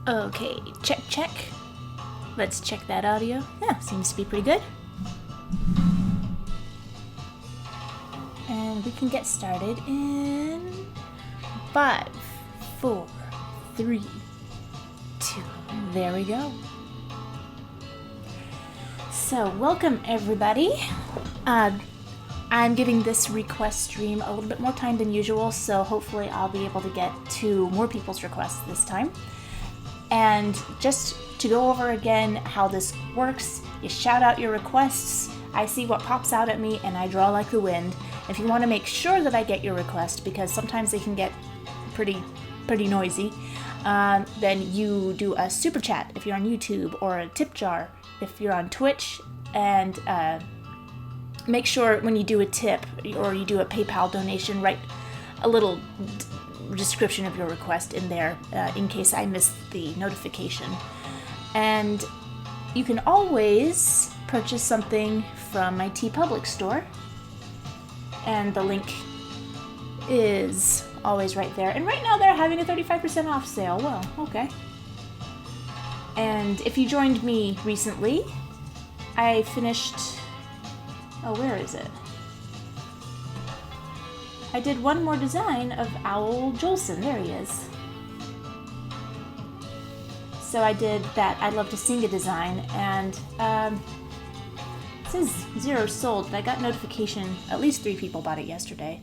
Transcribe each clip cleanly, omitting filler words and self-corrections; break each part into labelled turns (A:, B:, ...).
A: Okay, check. Let's check that audio. Yeah, seems to be pretty good. And we can get started in 5, 4, 3, 2. There we go. So, welcome everybody. I'm giving this request stream a little bit more time than usual, so hopefully I'll be able to get to more people's requests this time. And just to go over again how this works, you shout out your requests, I see what pops out at me, and I draw like the wind. If you want to make sure that I get your request, because sometimes they can get pretty noisy, then you do a super chat if you're on YouTube, or a tip jar if you're on Twitch, and make sure when you do a tip or you do a PayPal donation, write a little description of your request in there in case I missed the notification. And you can always purchase something from my TeePublic store, and the link is always right there. And right now they're having a 35% off sale. Well, okay. And if you joined me recently, I finished... Oh, where is it? I did one more design of Owl Jolson. There he is. So I did that I'd Love to Sing a design, and it says 0 sold, but I got notification at least 3 people bought it yesterday.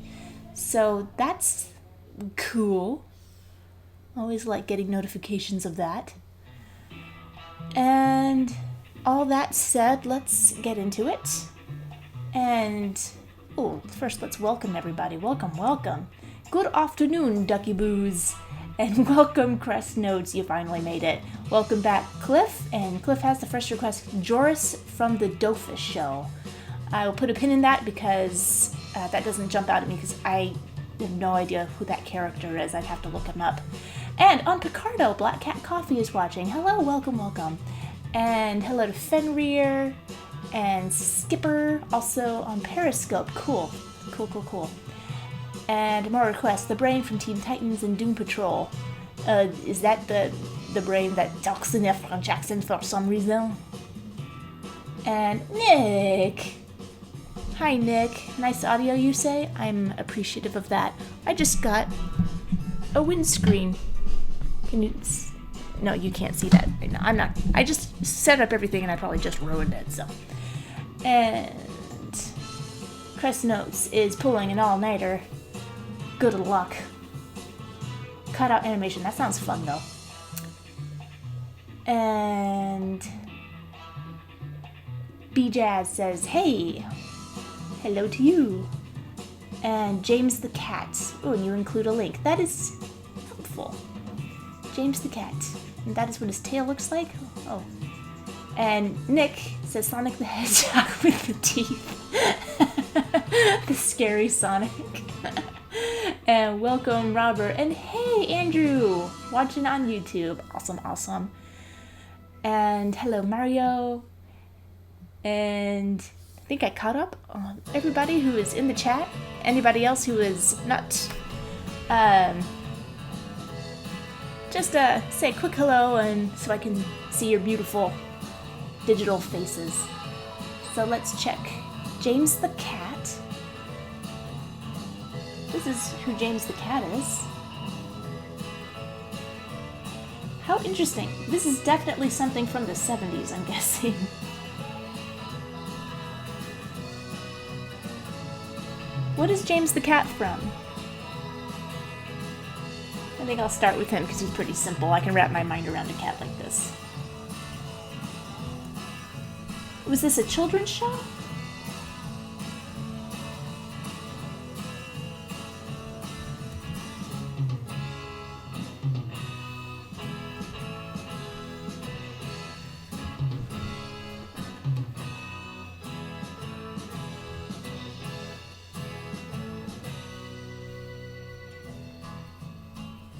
A: So that's cool. Always like getting notifications of that. And all that said, let's get into it. And, first let's welcome everybody. Welcome. Good afternoon, Ducky Boos. And welcome, Crest Notes. You finally made it. Welcome back, Cliff. And Cliff has the first request, Joris from the Dofus Show. I will put a pin in that because that doesn't jump out at me because I have no idea who that character is. I'd have to look him up. And on Picardo, Black Cat Coffee is watching. Hello, welcome. And hello to Fenrir and Skipper, also on Periscope. Cool. And more requests. The Brain from Teen Titans and Doom Patrol. Is that the brain that talks in Efron Jackson for some reason? And Nick. Hi, Nick. Nice audio, you say? I'm appreciative of that. I just got a windscreen. Can you... No, you can't see that right now. I'm not... I just set up everything and I probably just ruined it, so... And... Crest Notes is pulling an all-nighter. Good luck. Cutout animation. That sounds fun, though. And... B-Jazz says, hey! Hello to you. And James the Cat. Oh, and you include a link. That is helpful. James the Cat. And that is what his tail looks like? Oh. And Nick says Sonic the Hedgehog with the teeth. The scary Sonic. And welcome, Robert. And hey, Andrew. Watching on YouTube. Awesome. And hello, Mario. And I think I caught up on everybody who is in the chat. Anybody else who is not... Just say a quick hello and so I can see your beautiful digital faces. So let's check. James the Cat. This is who James the Cat is. How interesting. This is definitely something from the 70s, I'm guessing. What is James the Cat from? I think I'll start with him because he's pretty simple. I can wrap my mind around a cat like this. Was this a children's show?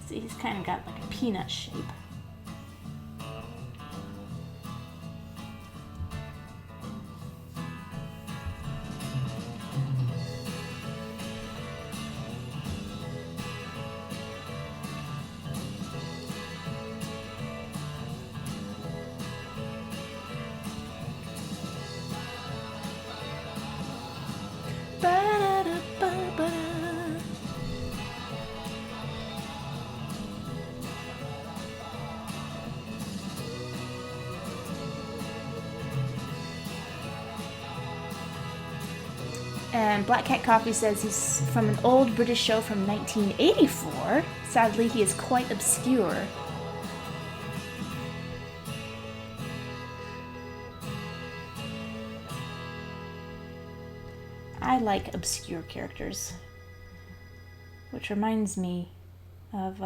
A: See, he's kind of got like a peanut shape. And Black Cat Coffee says he's from an old British show from 1984. Sadly, he is quite obscure. I like obscure characters. Which reminds me of,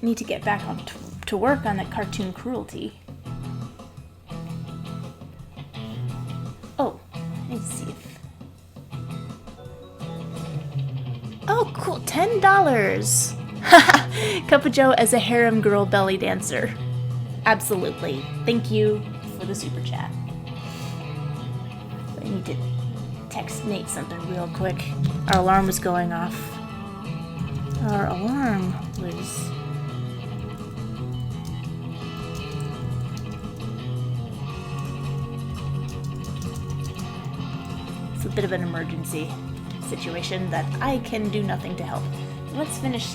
A: need to get back on to work on that cartoon Cruelty. Oh, let's see if... Oh, cool, $10! Haha, Cup of Joe as a harem girl belly dancer. Absolutely. Thank you for the super chat. I need to text Nate something real quick. Our alarm was going off. Our alarm was... It's a bit of an emergency situation that I can do nothing to help. Let's finish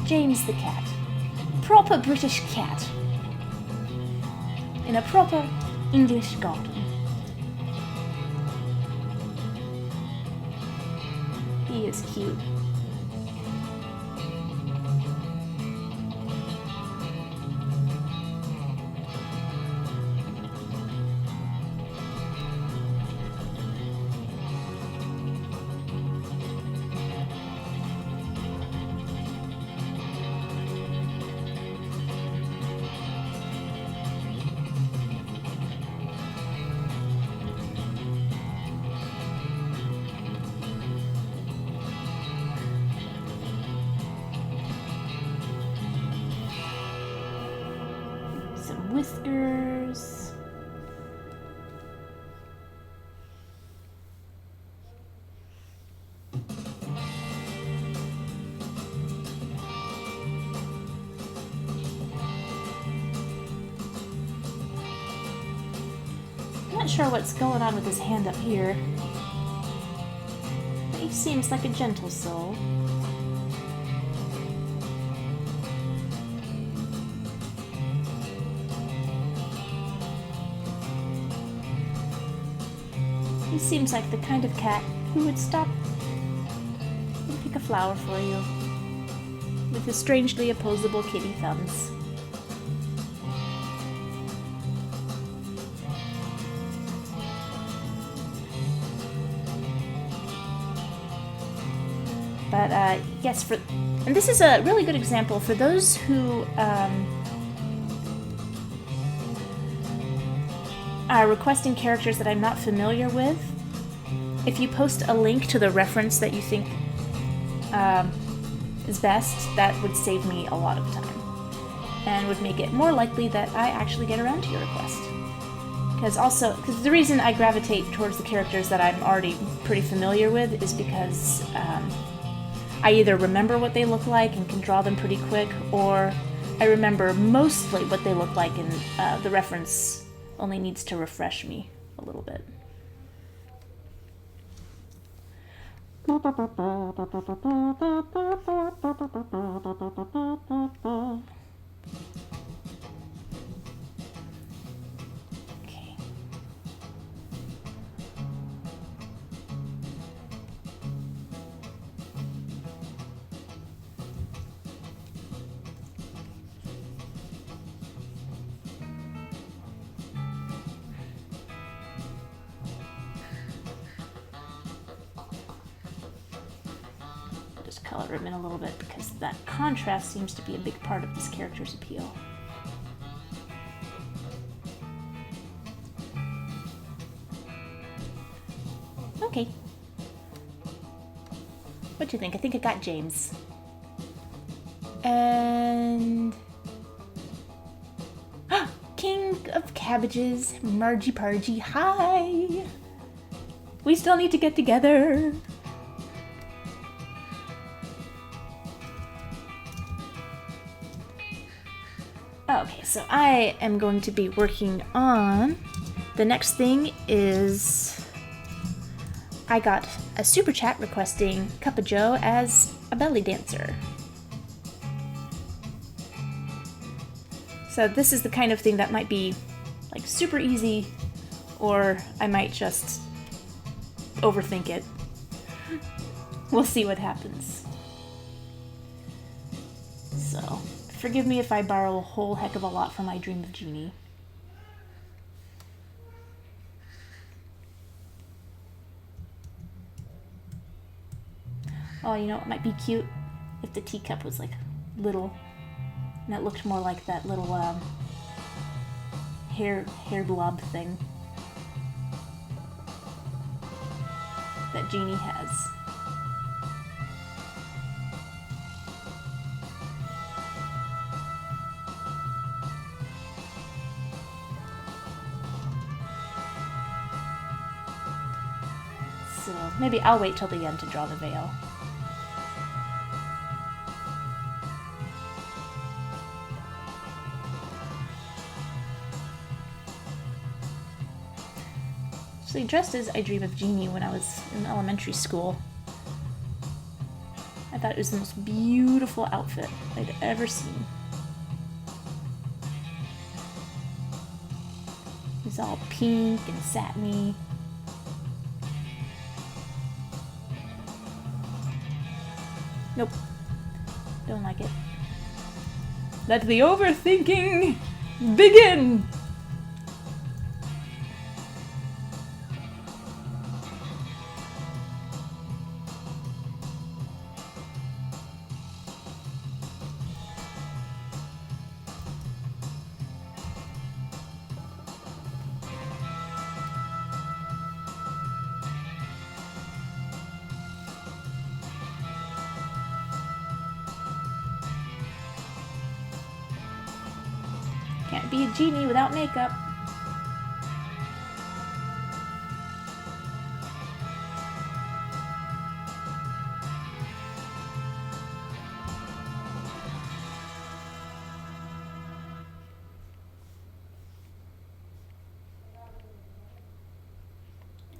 A: James the cat. Proper British cat. In a proper English garden. He is cute. Whiskers. I'm not sure what's going on with his hand up here. But he seems like a gentle soul. He seems like the kind of cat who would stop and pick a flower for you with his strangely opposable kitty thumbs. But yes, and this is a really good example for those who are requesting characters that I'm not familiar with. If you post a link to the reference that you think is best, that would save me a lot of time and would make it more likely that I actually get around to your request. Because the reason I gravitate towards the characters that I'm already pretty familiar with is because I either remember what they look like and can draw them pretty quick, or I remember mostly what they look like and the reference only needs to refresh me a little bit. Okay. Color him in a little bit because that contrast seems to be a big part of this character's appeal. Okay. What do you think? I think I got James. And... King of Cabbages, Margie Pargie, hi! We still need to get together. Okay, so I am going to be working on... The next thing is... I got a super chat requesting Cup of Joe as a belly dancer. So this is the kind of thing that might be like super easy, or I might just overthink it. We'll see what happens. So, forgive me if I borrow a whole heck of a lot from my Dream of Jeannie. Oh, you know, it might be cute if the teacup was like little, and it looked more like that little hair blob thing that Jeannie has. So maybe I'll wait till the end to draw the veil. Actually dressed as I Dream of Jeannie when I was in elementary school. I thought it was the most beautiful outfit I'd ever seen. It was all pink and satiny. Nope. Don't like it. Let the overthinking begin! Can't be a genie without makeup.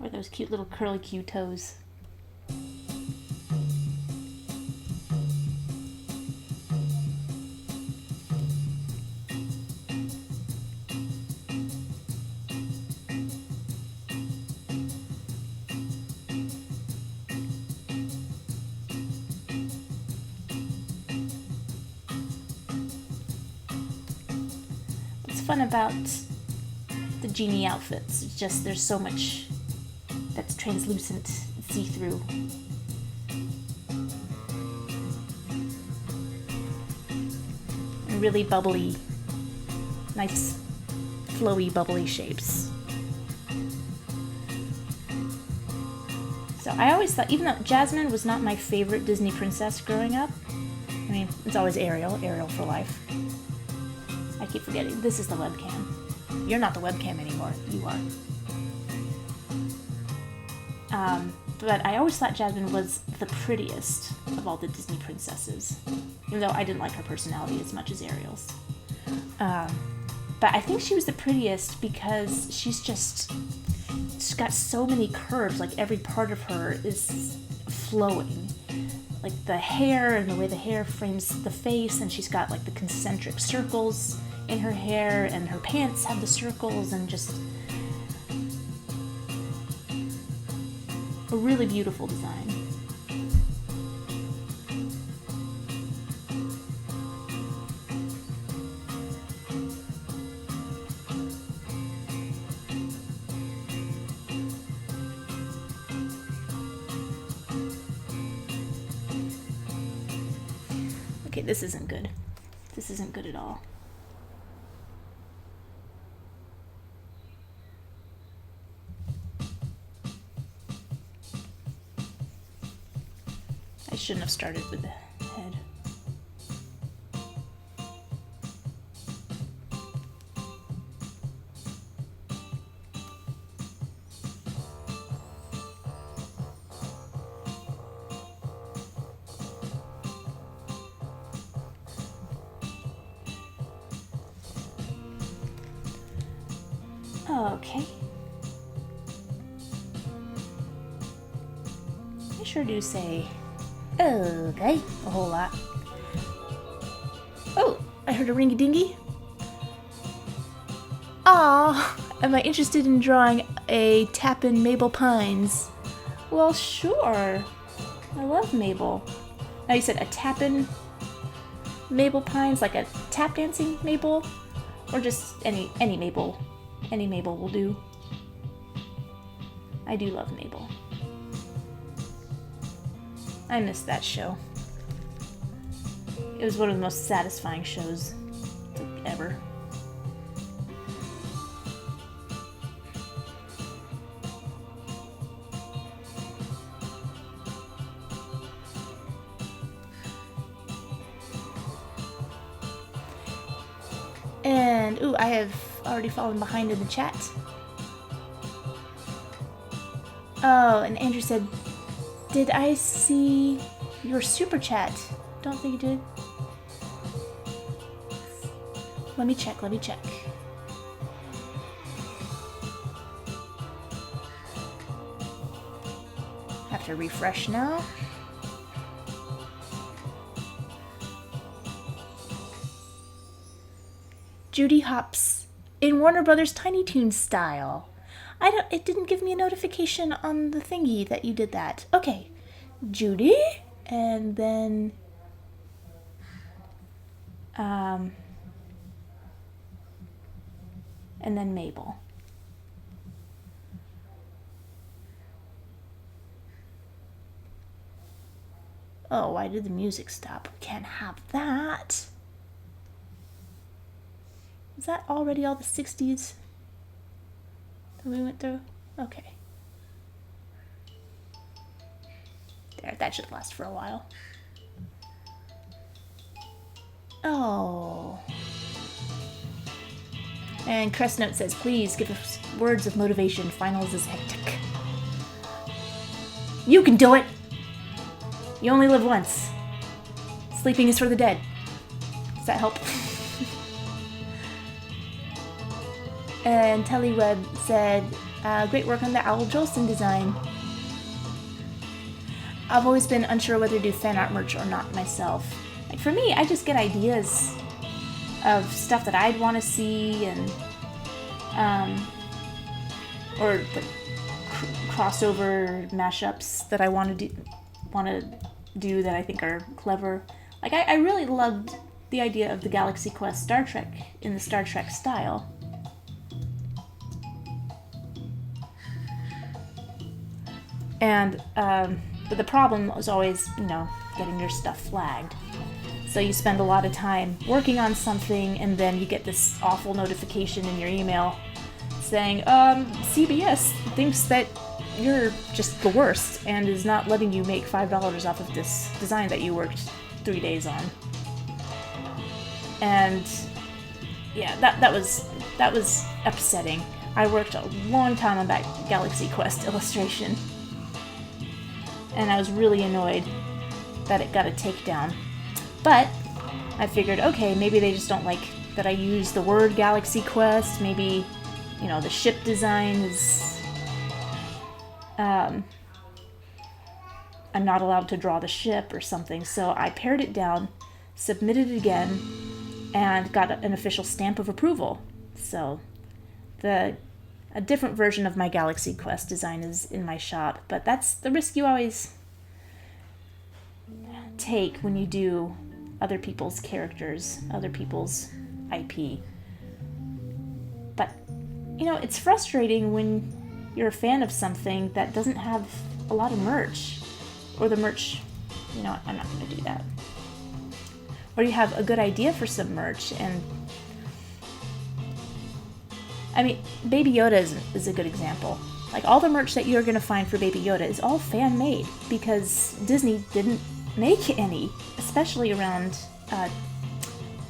A: Or those cute little curly Q toes. Fun about the genie outfits. It's just there's so much that's translucent, see-through. And really bubbly, nice, flowy, bubbly shapes. So I always thought, even though Jasmine was not my favorite Disney princess growing up, I mean, it's always Ariel for life. I keep forgetting, this is the webcam. You're not the webcam anymore, you are. But I always thought Jasmine was the prettiest of all the Disney princesses, even though I didn't like her personality as much as Ariel's. But I think she was the prettiest because she's got so many curves, like every part of her is flowing. Like the hair and the way the hair frames the face, and she's got like the concentric circles in her hair, and her pants have the circles, and just a really beautiful design. Okay, this isn't good. This isn't good at all. I shouldn't have started with the head. Okay. I sure do say okay a whole lot. Oh, I heard a ringy-dingy. Aw, am I interested in drawing a Tappin' Mabel Pines Well, sure. I love Mabel. Now you said a tappin' Mabel Pines, like a tap dancing Mabel? Or just any Mabel. Any Mabel will do. I do love Mabel. I missed that show. It was one of the most satisfying shows ever. And, ooh, I have already fallen behind in the chat. Oh, and Andrew said, did I see your super chat? Don't think you did. Let me check. Have to refresh now. Judy Hopps in Warner Brothers Tiny Toons style. It didn't give me a notification on the thingy that you did that. Okay. Judy, and then Mabel. Oh, why did the music stop? We can't have that. Is that already all the 60s that we went through? Okay. There, that should last for a while. Oh. And Crestnote says, please give us words of motivation. Finals is hectic. You can do it! You only live once. Sleeping is for the dead. Does that help? And Teleweb said, great work on the Owl Jolson design. I've always been unsure whether to do fan art merch or not myself. Like for me, I just get ideas of stuff that I'd want to see and or the crossover mashups that I want to do that I think are clever. Like I really loved the idea of the Galaxy Quest Star Trek in the Star Trek style. And but the problem was always, getting your stuff flagged. So you spend a lot of time working on something, and then you get this awful notification in your email saying, CBS thinks that you're just the worst and is not letting you make $5 off of this design that you worked 3 days on. And yeah, that was upsetting. I worked a long time on that Galaxy Quest illustration, and I was really annoyed that it got a takedown. But I figured, okay, maybe they just don't like that I use the word Galaxy Quest. Maybe, the ship design is... I'm not allowed to draw the ship or something. So I pared it down, submitted it again, and got an official stamp of approval. So a different version of my Galaxy Quest design is in my shop. But that's the risk you always take when you do other people's characters, other people's IP. But, it's frustrating when you're a fan of something that doesn't have a lot of merch. Or the merch, I'm not going to do that. Or you have a good idea for some merch and... Baby Yoda is a good example. Like, all the merch that you're going to find for Baby Yoda is all fan-made because Disney didn't make any, especially around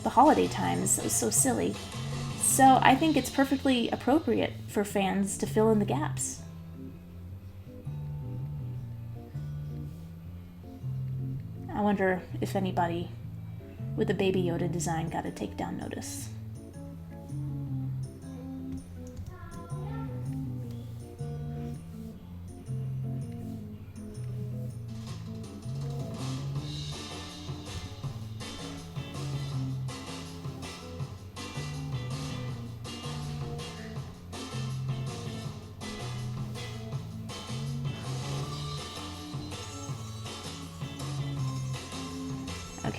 A: the holiday times. It was so silly. So I think it's perfectly appropriate for fans to fill in the gaps. I wonder if anybody with a Baby Yoda design got a takedown notice.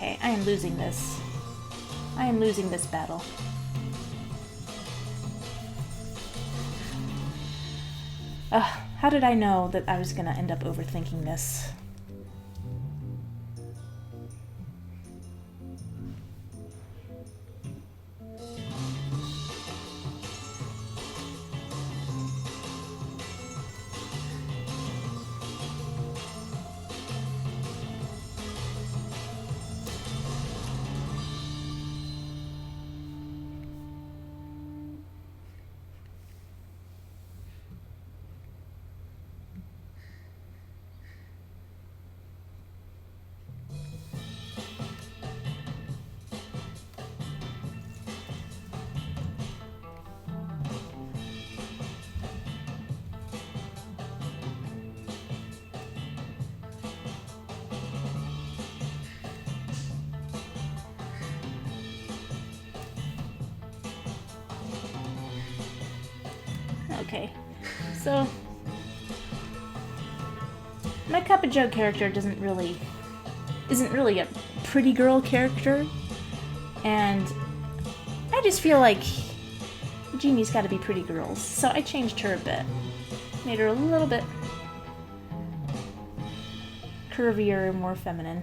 A: Okay, I am losing this. I am losing this battle. How did I know that I was gonna end up overthinking this? Okay, so my Cup of Joe character isn't really a pretty girl character, and I just feel like Jeannie's got to be pretty girls, so I changed her a bit, made her a little bit curvier and more feminine.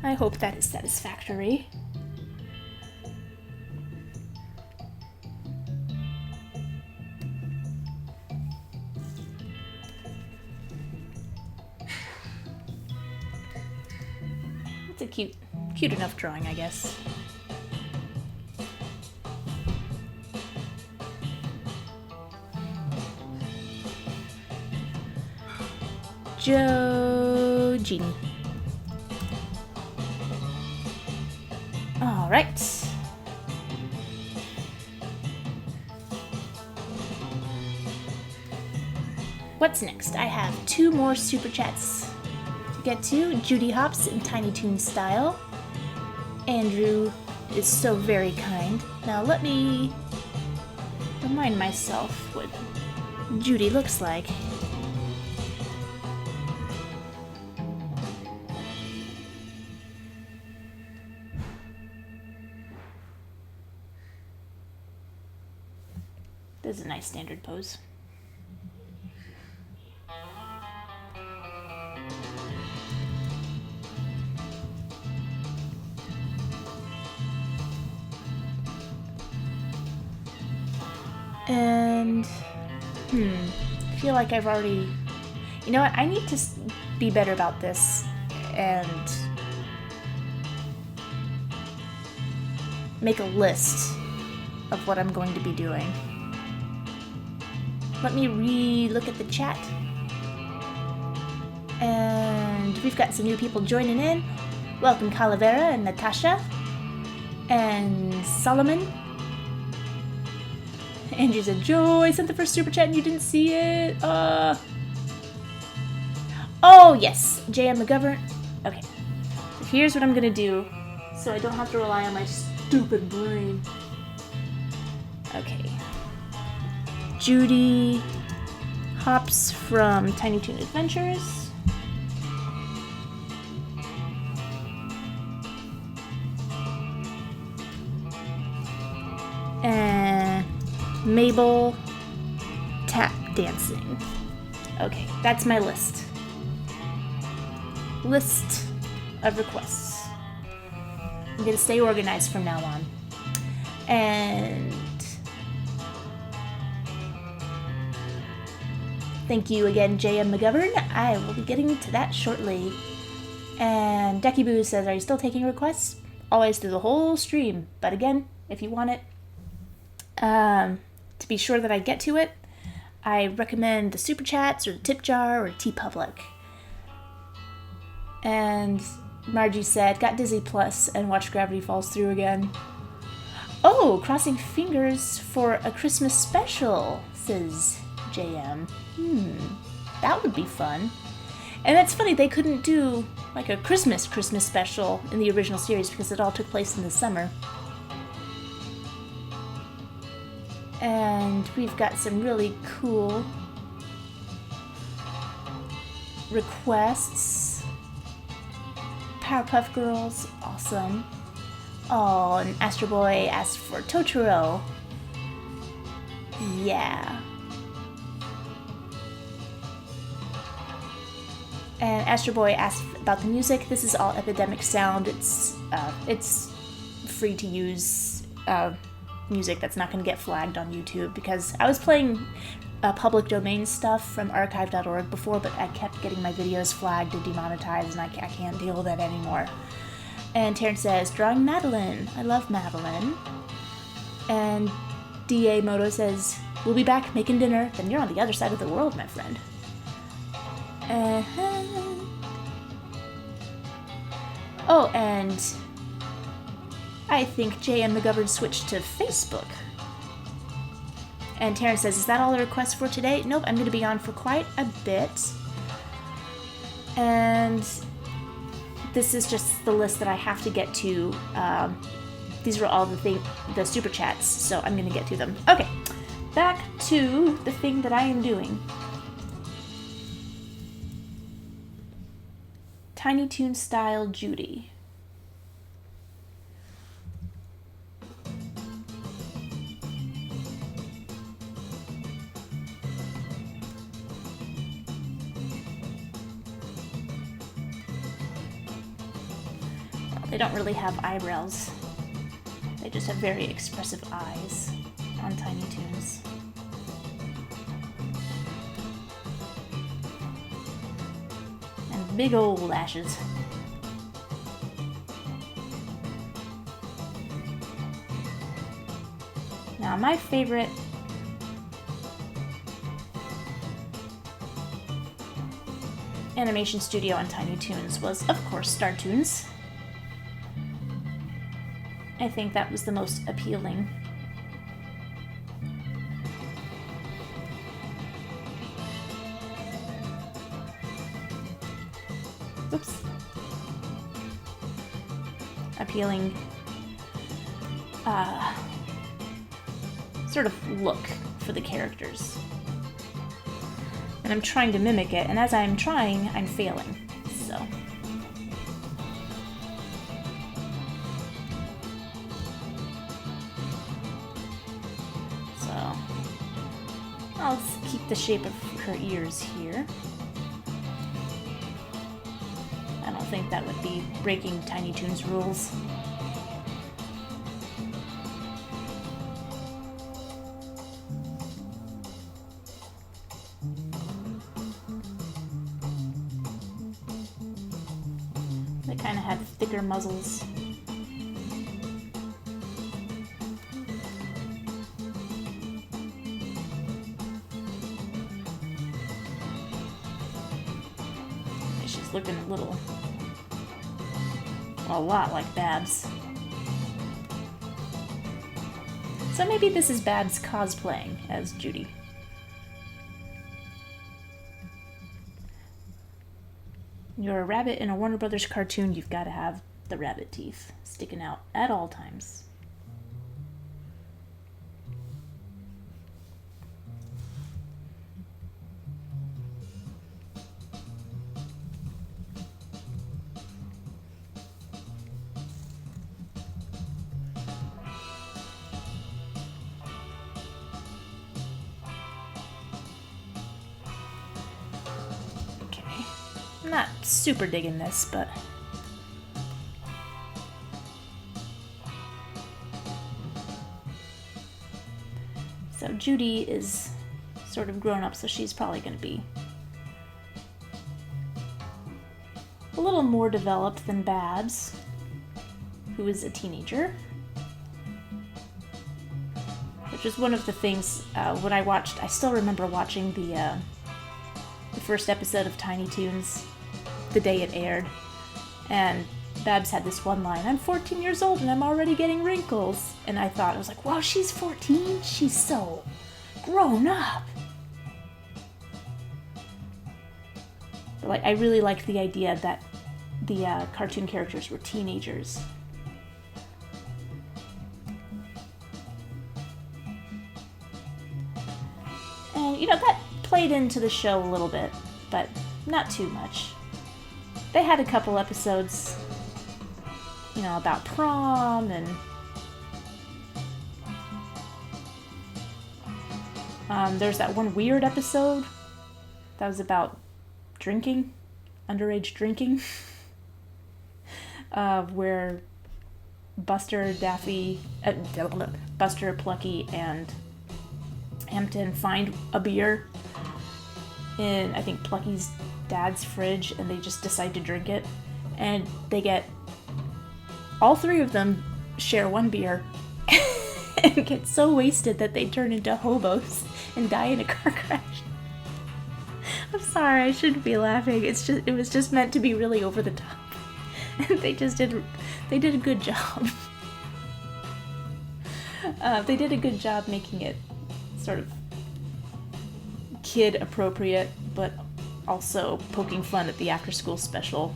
A: I hope that is satisfactory. It's a cute enough drawing, I guess. Joe Jeannie. All right. What's next? I have 2 more super chats to get to. Judy Hops in Tiny Toon style. Andrew is so very kind. Now let me remind myself what Judy looks like. This is a nice standard pose. And, I feel like I've already... You know what? I need to be better about this and make a list of what I'm going to be doing. Let me re-look at the chat. And we've got some new people joining in. Welcome Calavera and Natasha. And Solomon. Andrew said, Joe, I sent the first super chat and you didn't see it. Oh, yes. J.M. McGovern. Okay. So here's what I'm going to do so I don't have to rely on my stupid brain. Okay. Judy Hops from Tiny Toon Adventures. And Mabel Tap Dancing. Okay, that's my list. List of requests. I'm gonna stay organized from now on. And thank you again, J.M. McGovern. I will be getting to that shortly. And Decky Boo says, are you still taking requests? Always through the whole stream. But again, if you want it, to be sure that I get to it, I recommend the Super Chats or the Tip Jar or TeePublic. And Margie said, got Disney Plus and watched Gravity Falls through again. Oh, crossing fingers for a Christmas special, says JM. That would be fun. And that's funny, they couldn't do like a Christmas special in the original series because it all took place in the summer. And we've got some really cool requests. Powerpuff Girls, awesome. Oh, and Astro Boy asked for Totoro. Yeah. And Astro Boy asked about the music. This is all Epidemic Sound. It's free to use music that's not going to get flagged on YouTube, because I was playing public domain stuff from archive.org before, but I kept getting my videos flagged and demonetized, and I can't deal with that anymore. And Terrence says, drawing Madeline. I love Madeline. And D.A. Moto says, we'll be back making dinner. Then you're on the other side of the world, my friend. Oh, and I think J.M. McGovern switched to Facebook. And Terrence says, is that all the requests for today? Nope, I'm going to be on for quite a bit. And this is just the list that I have to get to. These are all the super chats, so I'm going to get to them. Okay, back to the thing that I am doing. Tiny Toon Style Judy. They don't really have eyebrows. They just have very expressive eyes on Tiny Toons. And big old lashes. Now, my favorite animation studio on Tiny Toons was, of course, StarToons. I think that was the most appealing. Oops. Appealing sort of look for the characters. And I'm trying to mimic it, and as I'm trying, I'm failing. So I'll keep the shape of her ears here. I don't think that would be breaking Tiny Toons rules. They kind of have thicker muzzles. Looking a lot like Babs. So maybe this is Babs cosplaying as Judy. You're a rabbit in a Warner Brothers cartoon, you've got to have the rabbit teeth sticking out at all times. Not super digging this, but so Judy is sort of grown up, so she's probably going to be a little more developed than Babs, who is a teenager, which is one of the things when I still remember watching the first episode of Tiny Toons the day it aired, and Babs had this one line, I'm 14 years old and I'm already getting wrinkles, and I was like, wow, she's 14? She's so grown up. But I really liked the idea that the cartoon characters were teenagers. And, that played into the show a little bit, but not too much. They had a couple episodes, about prom and there's that one weird episode that was about drinking, underage drinking, where Buster, Plucky, and Hampton find a beer in, I think, Plucky's dad's fridge, and they just decide to drink it. And all three of them share one beer and get so wasted that they turn into hobos and die in a car crash. I'm sorry, I shouldn't be laughing. It was just meant to be really over the top. And they did a good job. They did a good job making it sort of kid appropriate, but also poking fun at the after school special.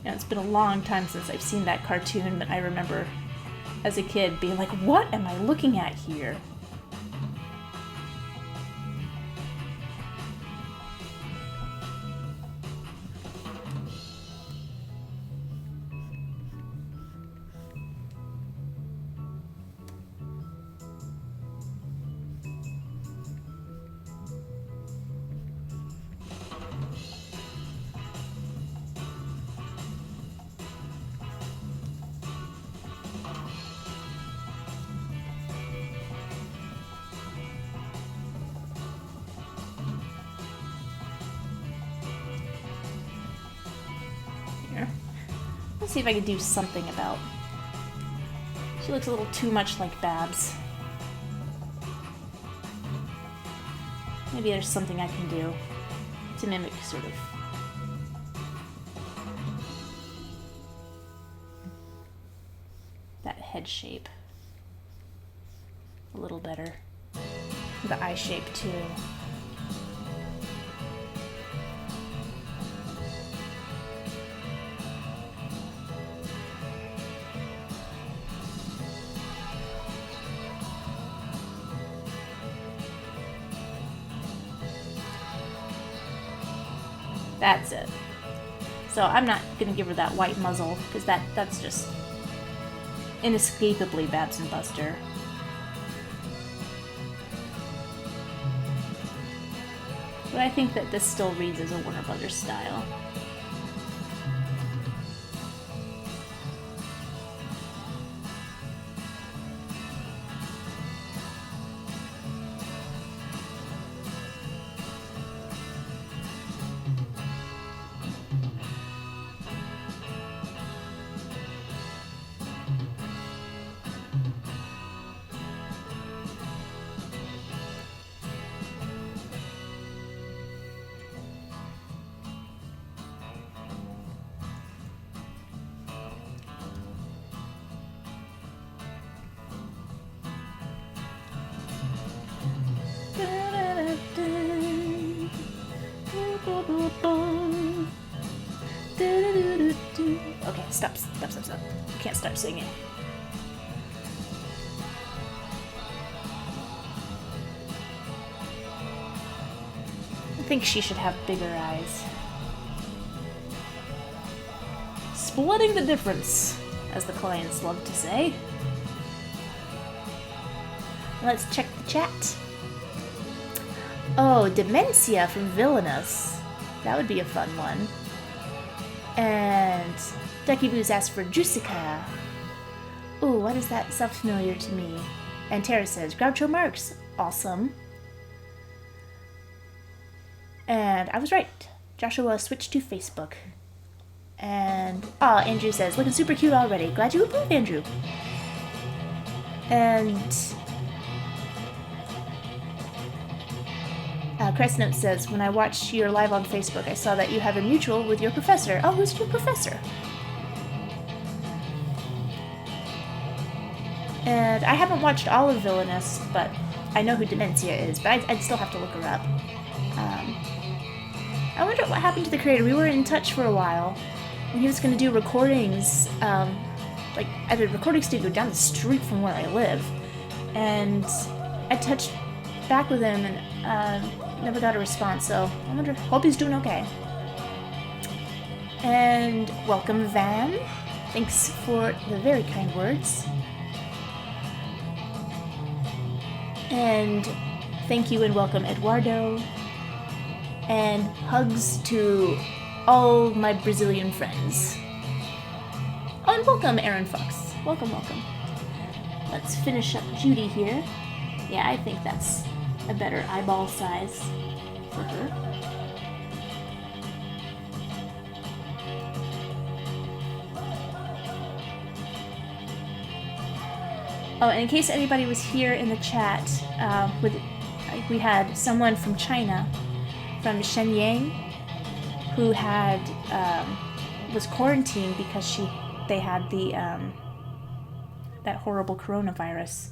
A: It's been a long time since I've seen that cartoon, but I remember as a kid being like, what am I looking at here? Let's see if I can do something about... She looks a little too much like Babs. Maybe there's something I can do to mimic sort of that head shape a little better. The eye shape too. That's it. So I'm not going to give her that white muzzle, because that's just inescapably Babs and Buster. But I think that this still reads as a Warner Brothers style. Okay, stop. You can't stop singing. I think she should have bigger eyes. Splitting the difference, as the clients love to say. Let's check the chat. Oh, Dementia from Villainous. That would be a fun one. And Ducky Boo's asked for Jusica. Ooh, why does that sound familiar to me? And Tara says, Groucho Marx. Awesome. And I was right. Joshua switched to Facebook. And, Andrew says, looking super cute already. Glad you approved, Andrew. And Crest Note says, when I watched your live on Facebook, I saw that you have a mutual with your professor. Oh, who's your professor? And I haven't watched all of Villainous, but I know who Dementia is, but I'd still have to look her up. I wonder what happened to the creator. We were in touch for a while, and he was going to do recordings like at a recording studio down the street from where I live, and I touched back with him and never got a response. So I wonder. Hope he's doing okay. And welcome, Van. Thanks for the very kind words. And thank you and welcome, Eduardo. And hugs to all my Brazilian friends. Oh, and welcome, Aaron Fox. Welcome, welcome. Let's finish up Judy here. Yeah, I think that's a better eyeball size for her. Oh, and in case anybody was here in the chat, we had someone from China, from Shenyang, who had was quarantined because they had the that horrible coronavirus,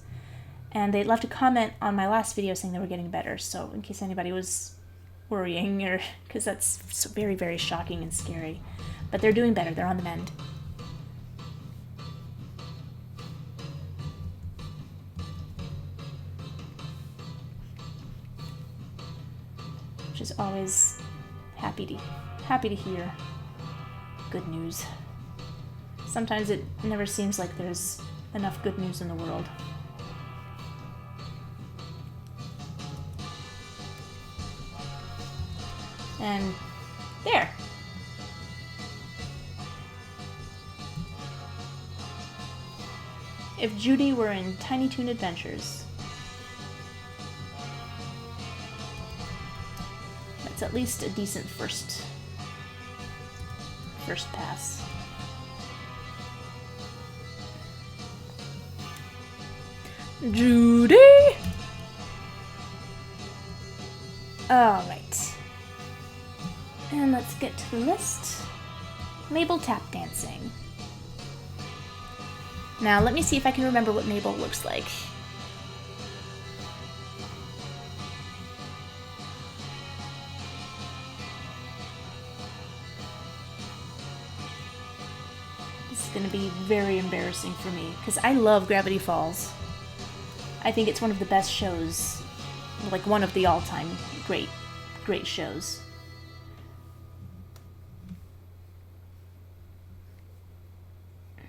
A: and they left a comment on my last video saying they were getting better. So in case anybody was worrying, or because that's so very, very shocking and scary, but they're doing better. They're on the mend. Which is always happy to hear good news. Sometimes it never seems like there's enough good news in the world. And there. If Judy were in Tiny Toon Adventures, that's at least a decent first pass. Judy! Alright. And let's get to the list. Mabel tap dancing. Now let me see if I can remember what Mabel looks like. This is going to be very embarrassing for me because I love Gravity Falls. I think it's one of the best shows, like one of the all-time great shows. I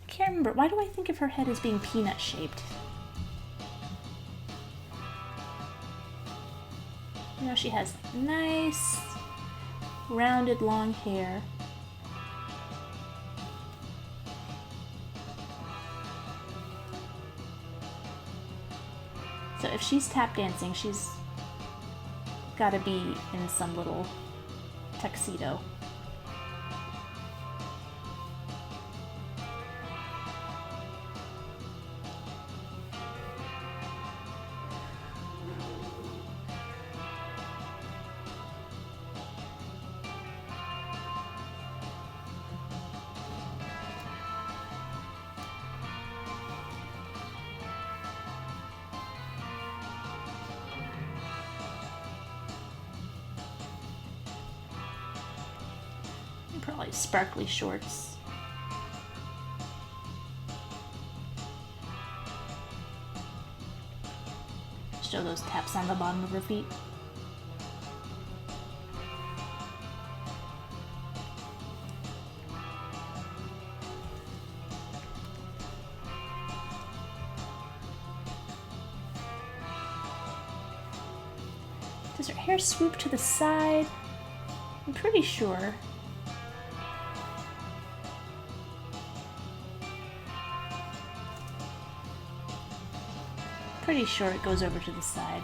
A: can't remember. Why do I think of her head as being peanut-shaped? You know, she has nice, rounded, long hair. So if she's tap dancing, she's gotta be in some little tuxedo. Probably sparkly shorts. Show those taps on the bottom of her feet. Does her hair swoop to the side? I'm pretty sure. Pretty sure it goes over to the side.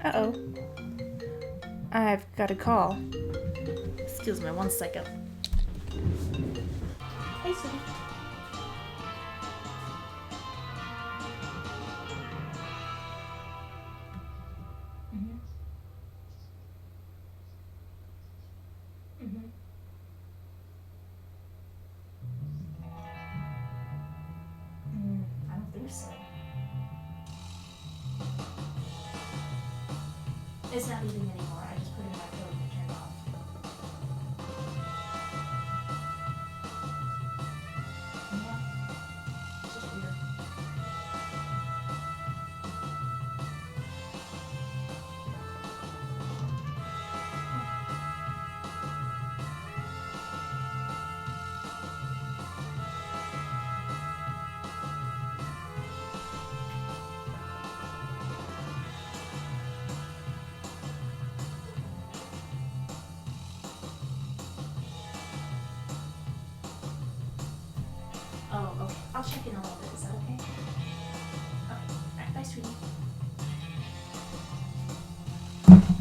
A: Uh-oh. I've got a call. Excuse me 1 second. Hey, sweetie. It's not beeping anymore. I just put it in my phone and turned it off. Yeah. It's just weird. Oh, okay. I'll check in a little bit. Is that okay? Okay. Alright, bye, sweetie.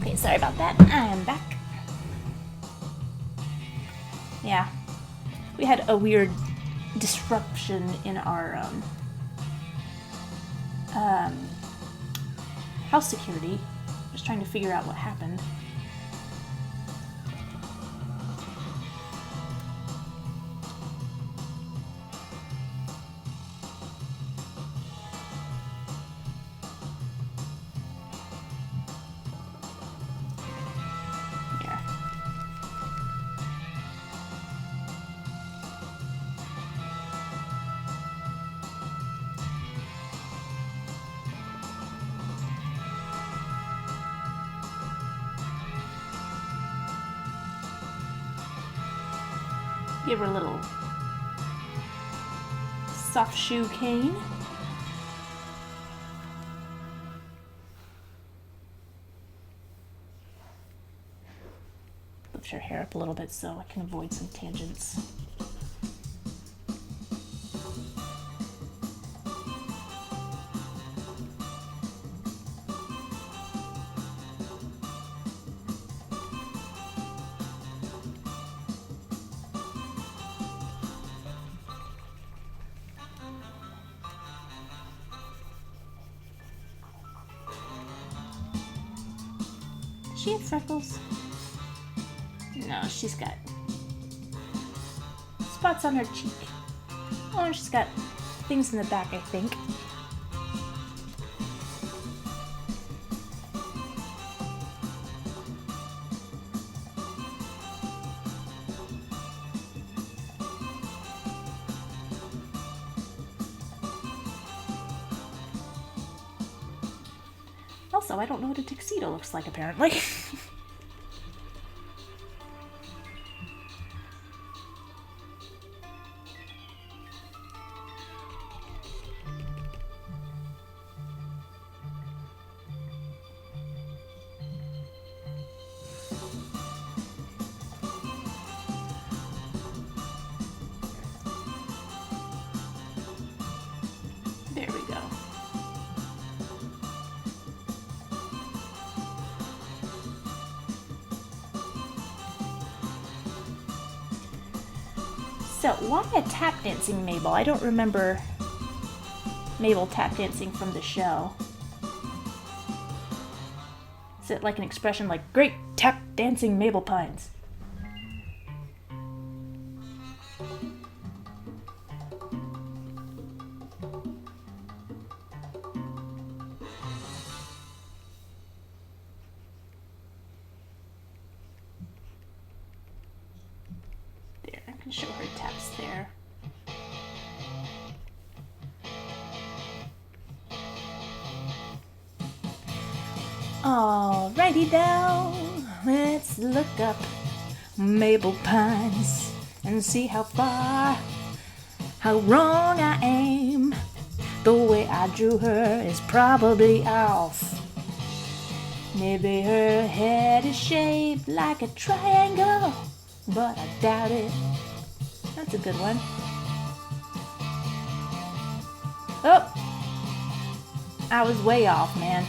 A: Okay, sorry about that. I am back. Yeah. We had a weird disruption in our house security. Just trying to figure out what happened. Here. Give her a little soft shoe cane. Lift her hair up a little bit so I can avoid some tangents. She had freckles. No, she's got spots on her cheek. Oh, and she's got things in the back, I think. Also, I don't know what a tuxedo looks like, apparently. There we go. So, why a tap dancing Mabel? I don't remember Mabel tap dancing from the show. Is it like an expression like, great tap dancing Mabel Pines? There, I can show her taps there. Alrighty now, let's look up Mabel Pines and see how far, how wrong I am. The way I drew her is probably off. Maybe her head is shaped like a triangle, but I doubt it. That's a good one. Oh, I was way off, man.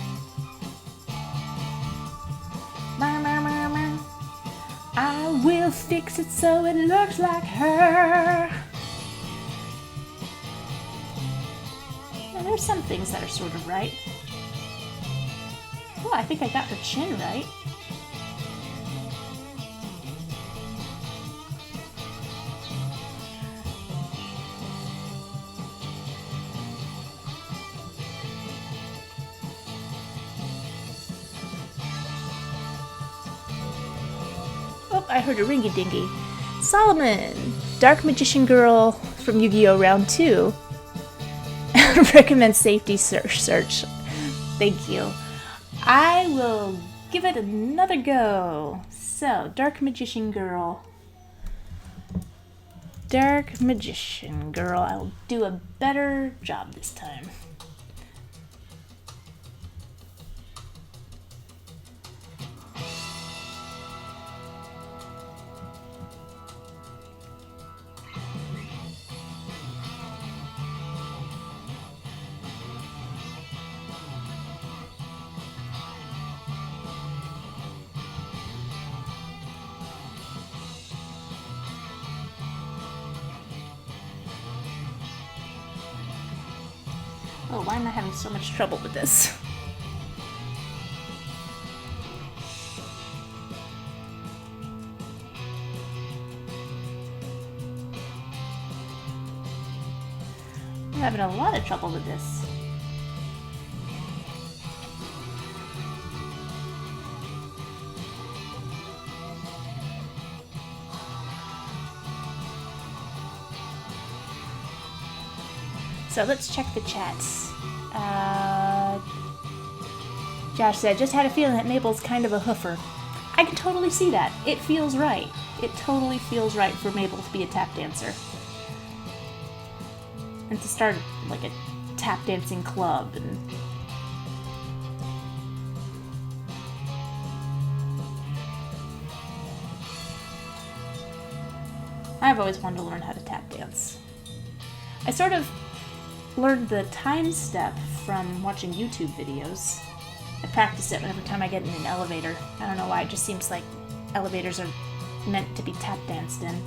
A: I will fix it so it looks like her. Now, there's some things that are sort of right. Oh, I think I got her chin right. Oh, I heard a ringy-dingy. Solomon, Dark Magician Girl from Yu-Gi-Oh! Round 2. Recommend safety search. Thank you. I will give it another go. So, Dark Magician Girl. Dark Magician Girl. I'll do a better job this time. Oh, why am I having so much trouble with this? I'm having a lot of trouble with this. So let's check the chats. Josh said, just had a feeling that Mabel's kind of a hoofer. I can totally see that. It feels right. It totally feels right for Mabel to be a tap dancer. And to start like a tap dancing club and I've always wanted to learn how to tap dance. I sort of learned the time step from watching YouTube videos. I practice it every time I get in an elevator. I don't know why, it just seems like elevators are meant to be tap danced in.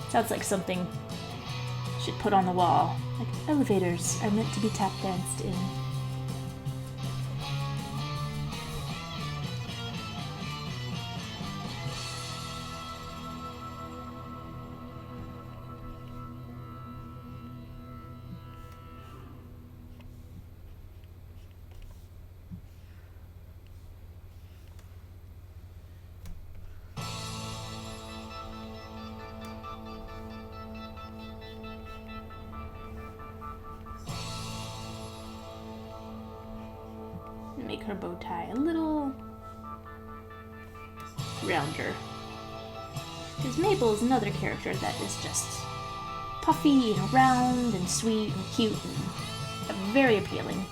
A: Sounds like something I should put on the wall. Like, elevators are meant to be tap danced in. Make her bow tie a little rounder. Because Mabel is another character that is just puffy and round and sweet and cute and very appealing.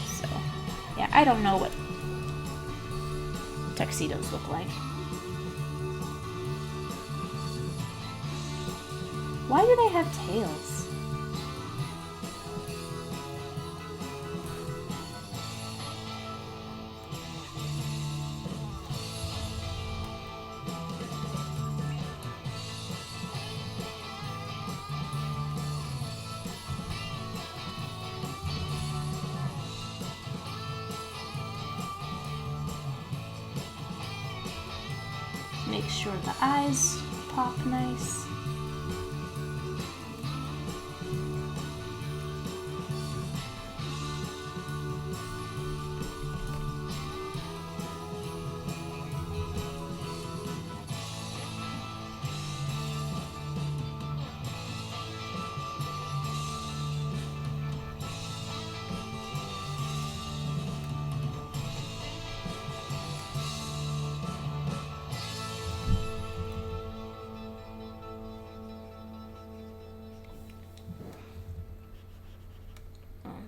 A: So, yeah, I don't know what tuxedos look like. Why do they have tails? Make sure the eyes pop nice.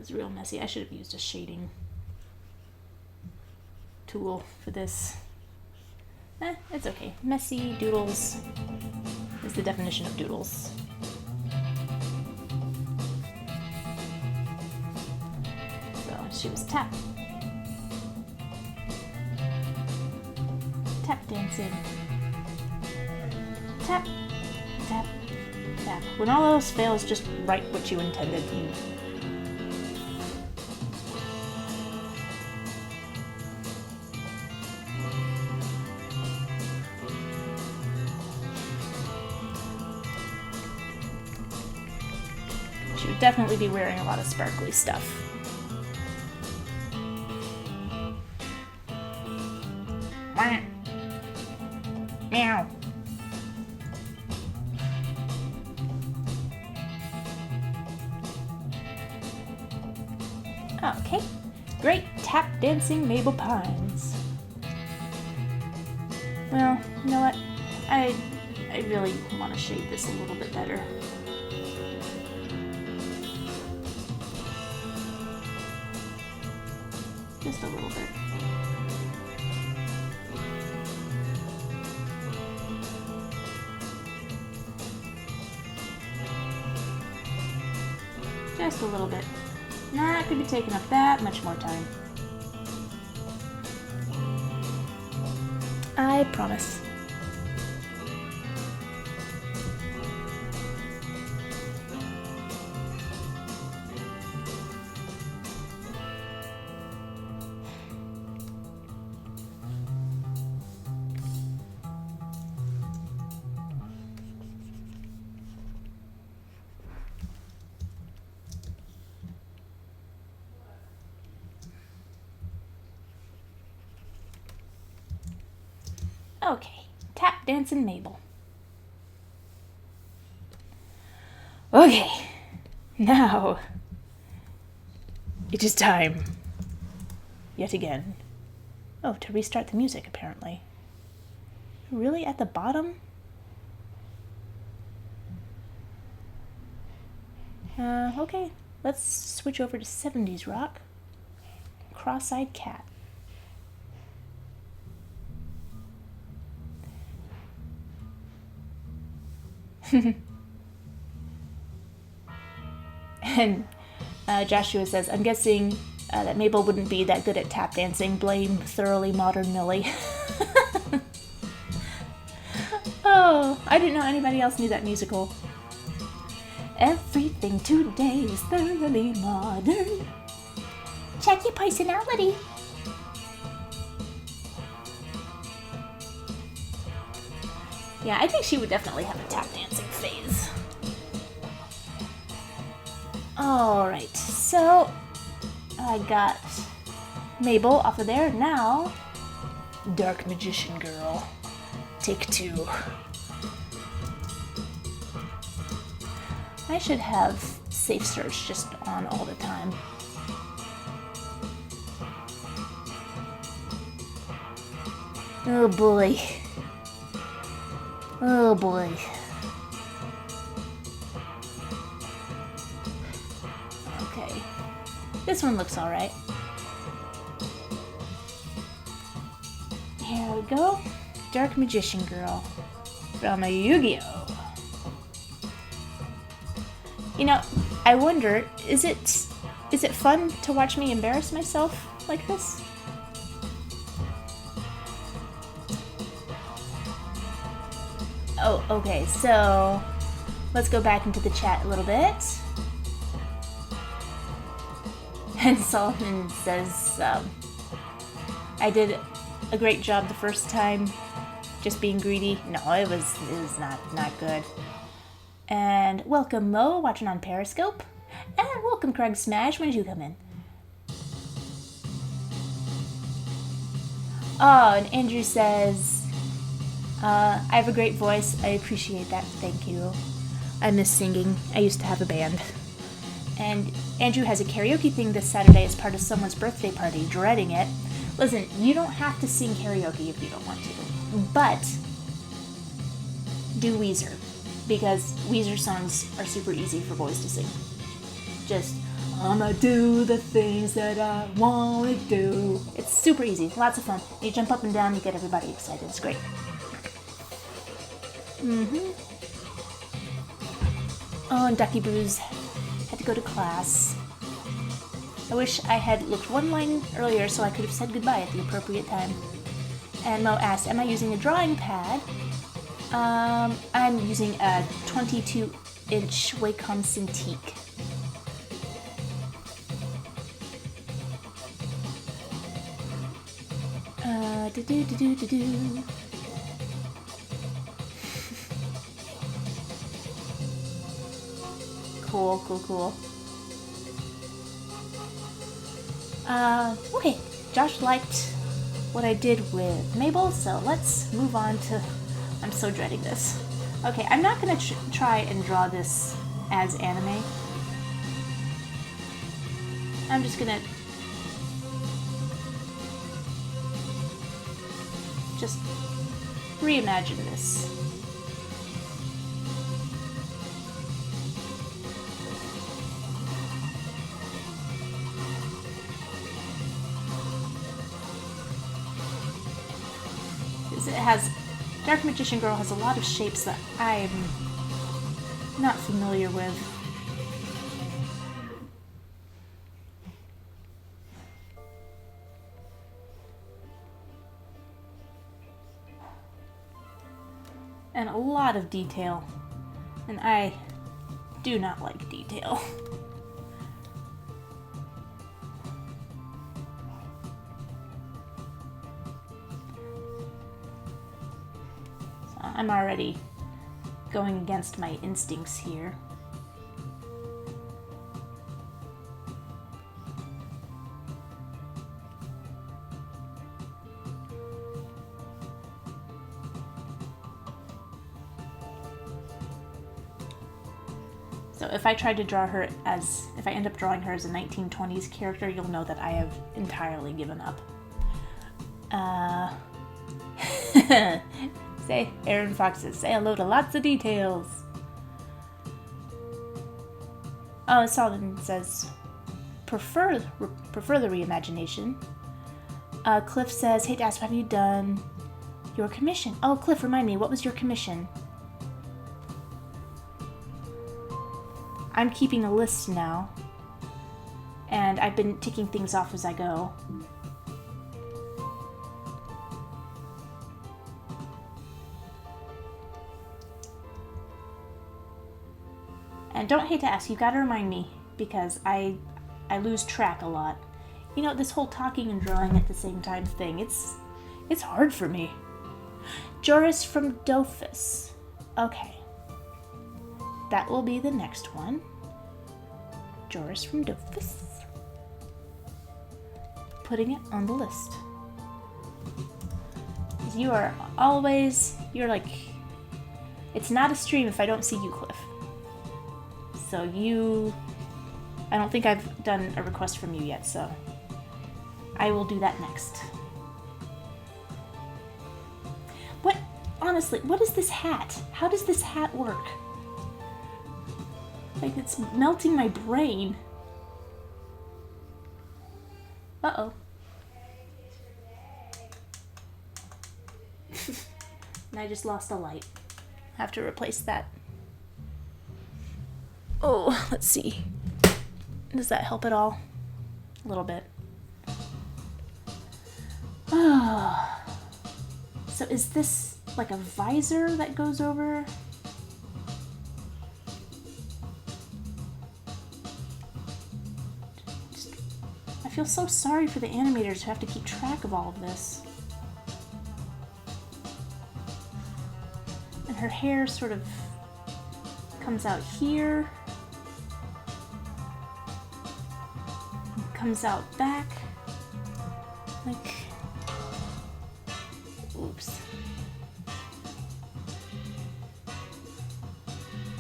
A: It's real messy. I should have used a shading tool for this. It's okay. Messy doodles is the definition of doodles. So she was tap dancing. Tap, tap, tap. When all else fails, just write what you intended. She would definitely be wearing a lot of sparkly stuff. Meow. Okay. Great tap dancing Mabel Pines. Well, you know what? I really want to shade this a little bit better. Just a little bit. Just a little bit. Not going to be taking up that much more time. I promise. Okay, tap dancing Mabel. Okay, now it is time. Yet again. Oh, to restart the music, apparently. Really at the bottom? Okay, let's switch over to 70s rock. Cross-eyed Cat. And Joshua says, I'm guessing that Mabel wouldn't be that good at tap dancing. Blame thoroughly modern Millie. Oh, I didn't know anybody else knew that musical. Everything today is thoroughly modern. Check your personality. Yeah, I think she would definitely have a tap dancing phase. Alright, so I got Mabel off of there. Now, Dark Magician Girl. Take 2. I should have Safe Search just on all the time. Oh boy. Oh boy. Okay. This one looks alright. Here we go. Dark Magician Girl from a Yu-Gi-Oh! You know, I wonder, is it fun to watch me embarrass myself like this? Oh, okay, so let's go back into the chat a little bit. And Solomon says, I did a great job the first time, just being greedy. No, it was not good. And welcome Mo, watching on Periscope. And welcome Craig Smash, when did you come in? Oh, and Andrew says, I have a great voice. I appreciate that. Thank you. I miss singing. I used to have a band. And Andrew has a karaoke thing this Saturday as part of someone's birthday party. Dreading it. Listen, you don't have to sing karaoke if you don't want to. But do Weezer. Because Weezer songs are super easy for boys to sing. Just, I'ma do the things that I wanna do. It's super easy. Lots of fun. You jump up and down, you get everybody excited. It's great. Oh, and Ducky Brews had to go to class. I wish I had looked one line earlier so I could have said goodbye at the appropriate time. And Mo asked, am I using a drawing pad? I'm using a 22-inch Wacom Cintiq. Cool, cool, cool. Okay. Josh liked what I did with Mabel, so let's move on to... I'm so dreading this. Okay, I'm not gonna try and draw this as anime. I'm just gonna just reimagine this. It has... Dark Magician Girl has a lot of shapes that I'm not familiar with. And a lot of detail. And I do not like detail. So I'm already going against my instincts here. So if I try to draw her as, if I end up drawing her as a 1920s character, you'll know that I have entirely given up. Say, Aaron Fox says, say hello to lots of details. Oh, Sullivan says, prefer the reimagination. Cliff says, hey Dash, have you done your commission? Oh, Cliff, remind me, what was your commission? I'm keeping a list now, and I've been ticking things off as I go. And don't hate to ask, you gotta remind me, because I lose track a lot. You know, this whole talking and drawing at the same time thing, it's hard for me. Joris from Dofus. Okay. That will be the next one. Joris from Dofus. Putting it on the list. You are always, you're like, it's not a stream if I don't see you, Cliff. So you, I don't think I've done a request from you yet, so I will do that next. What, honestly, what is this hat? How does this hat work? Like, it's melting my brain. Uh-oh. And I just lost a light. I have to replace that. Oh, let's see. Does that help at all? A little bit. Oh. So is this like a visor that goes over? I feel so sorry for the animators who have to keep track of all of this. And her hair sort of comes out here. Comes out back. Like, oops.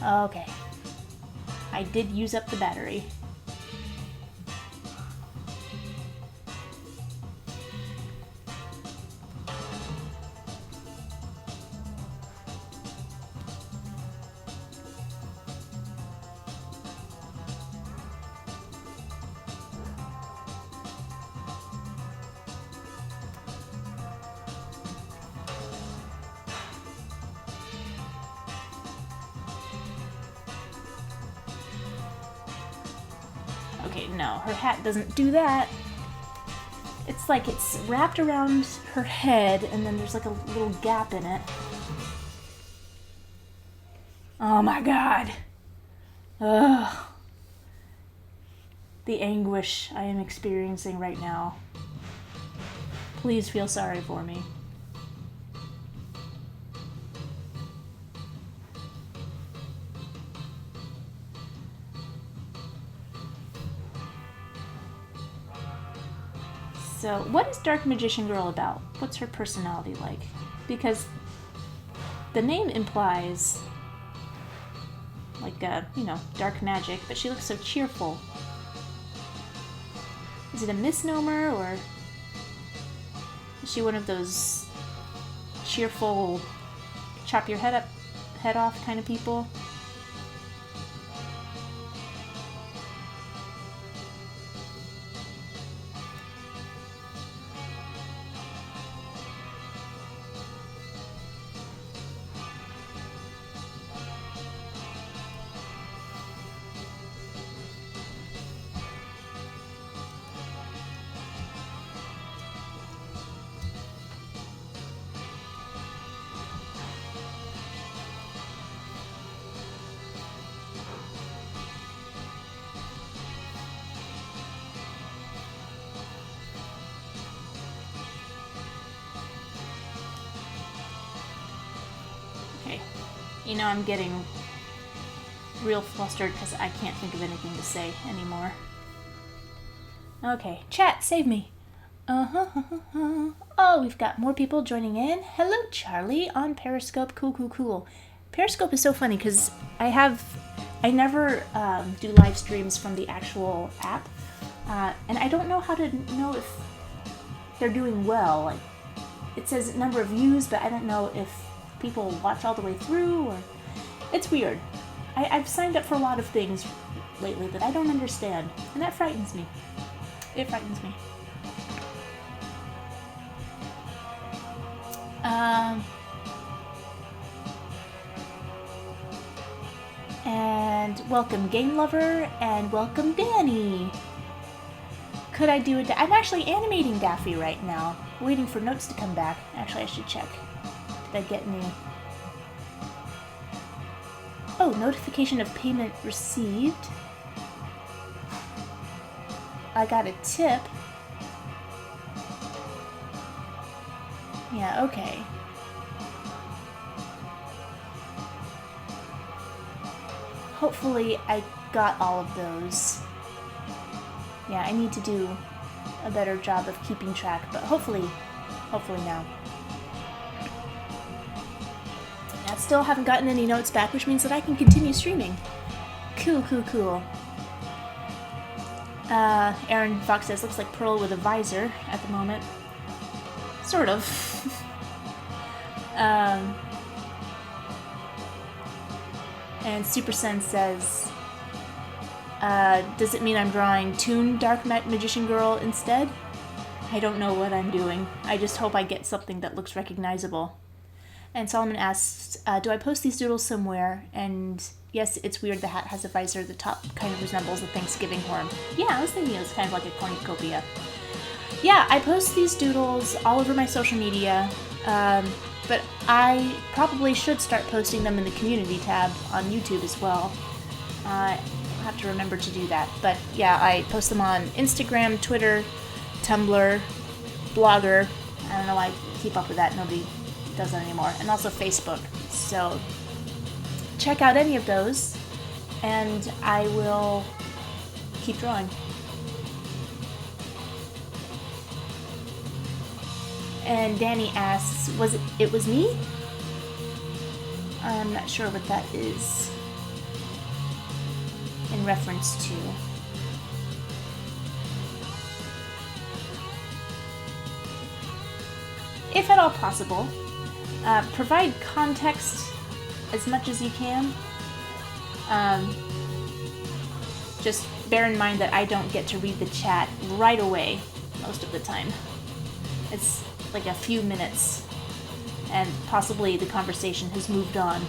A: Okay. I did use up the battery. Okay, no, her hat doesn't do that. It's like it's wrapped around her head and then there's like a little gap in it. Oh my god. Ugh. The anguish I am experiencing right now. Please feel sorry for me. So, what is Dark Magician Girl about? What's her personality like? Because the name implies, like, dark magic, but she looks so cheerful. Is it a misnomer, or is she one of those cheerful, chop your head off kind of people? You know, I'm getting real flustered because I can't think of anything to say anymore. Okay, chat, save me. Oh, we've got more people joining in. Hello, Charlie, on Periscope. Cool. Periscope is so funny because I never do live streams from the actual app. And I don't know how to know if they're doing well. Like, it says number of views, but I don't know if people watch all the way through, or it's weird. I've signed up for a lot of things lately that I don't understand, and that frightens me. It frightens me. And welcome Game Lover, and welcome Danny. Could I do it? I'm actually animating Daffy right now, waiting for notes to come back. Actually, I should check. Did I get any? Oh, notification of payment received. I got a tip. Yeah, okay. Hopefully I got all of those. Yeah, I need to do a better job of keeping track, but hopefully now. I still haven't gotten any notes back, which means that I can continue streaming. Cool. Aaron Fox says, looks like Pearl with a visor at the moment. Sort of. And Super Sen says, does it mean I'm drawing Toon Dark Magician Girl instead? I don't know what I'm doing. I just hope I get something that looks recognizable. And Solomon asks, do I post these doodles somewhere? And yes, it's weird the hat has a visor. The top kind of resembles a Thanksgiving horn. Yeah, I was thinking it was kind of like a cornucopia. Yeah, I post these doodles all over my social media, but I probably should start posting them in the community tab on YouTube as well. I'll have to remember to do that. But yeah, I post them on Instagram, Twitter, Tumblr, Blogger. I don't know why I keep up with that. Nobody does that anymore. And also Facebook. So check out any of those, and I will keep drawing. And Danny asks, it was me? I'm not sure what that is in reference to. If at all possible, provide context as much as you can. Just bear in mind that I don't get to read the chat right away most of the time. It's like a few minutes, and possibly the conversation has moved on,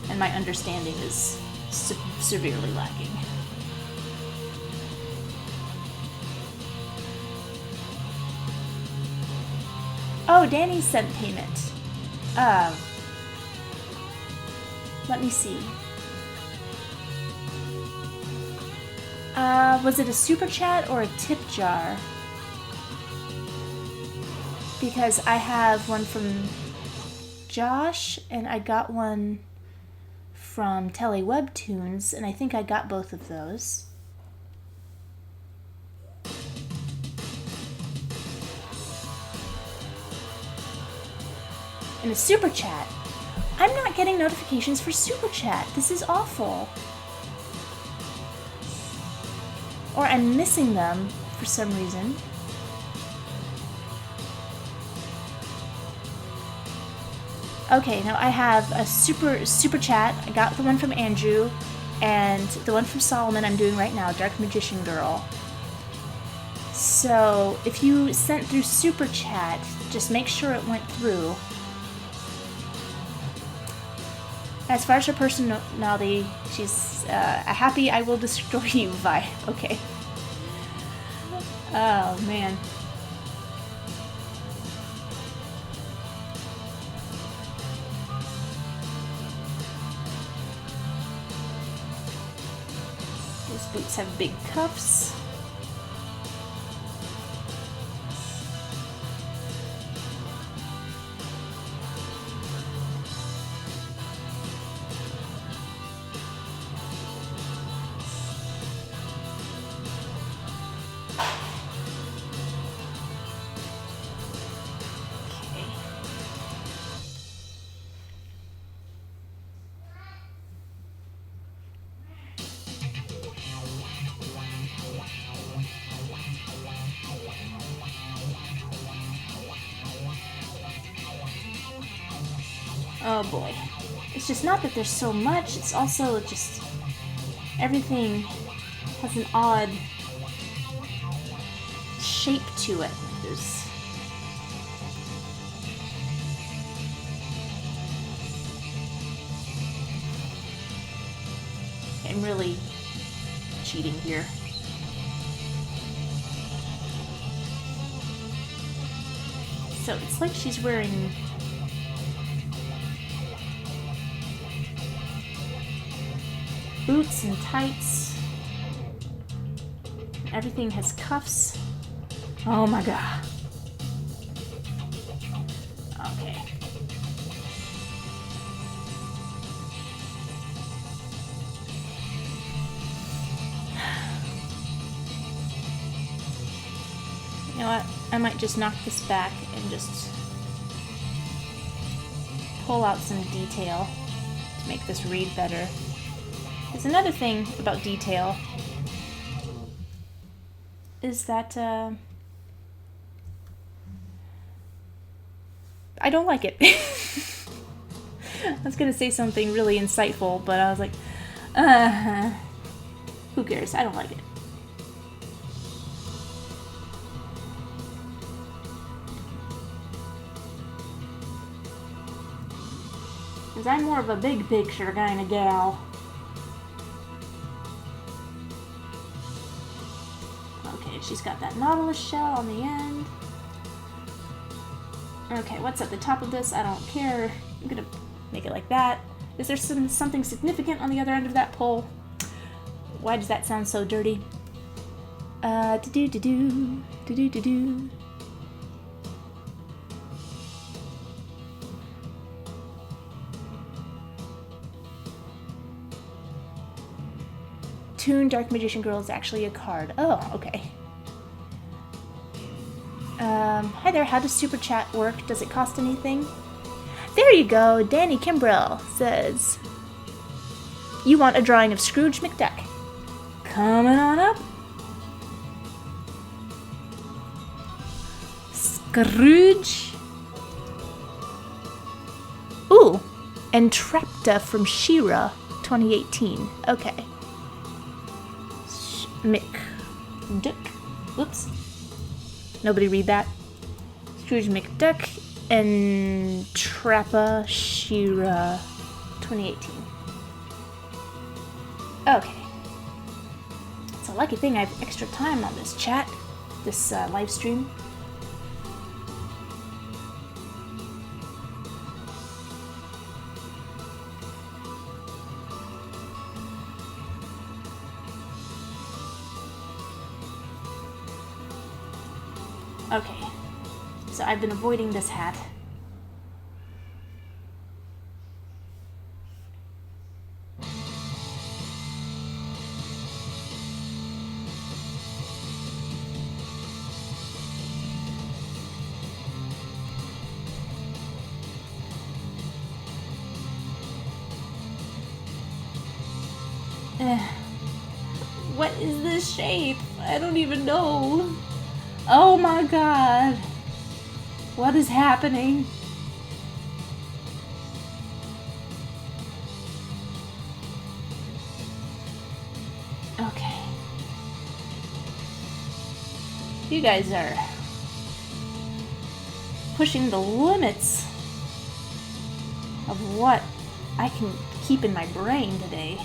A: and my understanding is severely lacking. Oh, Danny sent payment. Let me see. Was it a super chat or a tip jar? Because I have one from Josh, and I got one from Tele Webtoons, and I think I got both of those. in a super chat. I'm not getting notifications for super chat. This is awful. Or I'm missing them for some reason. Okay, now I have a super chat. I got the one from Andrew, and the one from Solomon I'm doing right now, Dark Magician Girl. So if you sent through super chat, just make sure it went through. As far as her personality, she's a happy I will destroy you vibe. Okay. Oh, man. These boots have big cuffs. Oh boy. It's just not that there's so much, it's also just everything has an odd shape to it. There's I'm really cheating here. So it's like she's wearing boots and tights. Everything has cuffs. Oh my god. Okay. You know what? I might just knock this back and just pull out some detail to make this read better. There's another thing about detail is that I don't like it. I was gonna say something really insightful, but I was like, who cares? I don't like it. Because I'm more of a big picture kind of gal. Okay, she's got that nautilus shell on the end. Okay, what's at the top of this? I don't care. I'm gonna make it like that. Is there something significant on the other end of that pole? Why does that sound so dirty? Do-do-do-do, do-do-do-do. Toon Dark Magician Girl is actually a card. Oh, okay. Hi there, how does Super Chat work? Does it cost anything? There you go, Danny Kimbrell says, you want a drawing of Scrooge McDuck. Coming on up. Scrooge. Ooh, Entrapta from She-Ra 2018. Okay. McDuck. Whoops. Nobody read that. Scrooge McDuck and Trappa She-Ra 2018. Okay. It's a lucky thing I have extra time on this chat, this live stream. Okay, so I've been avoiding this hat. What is this shape? I don't even know. Oh my god. What is happening? Okay. You guys are pushing the limits of what I can keep in my brain today.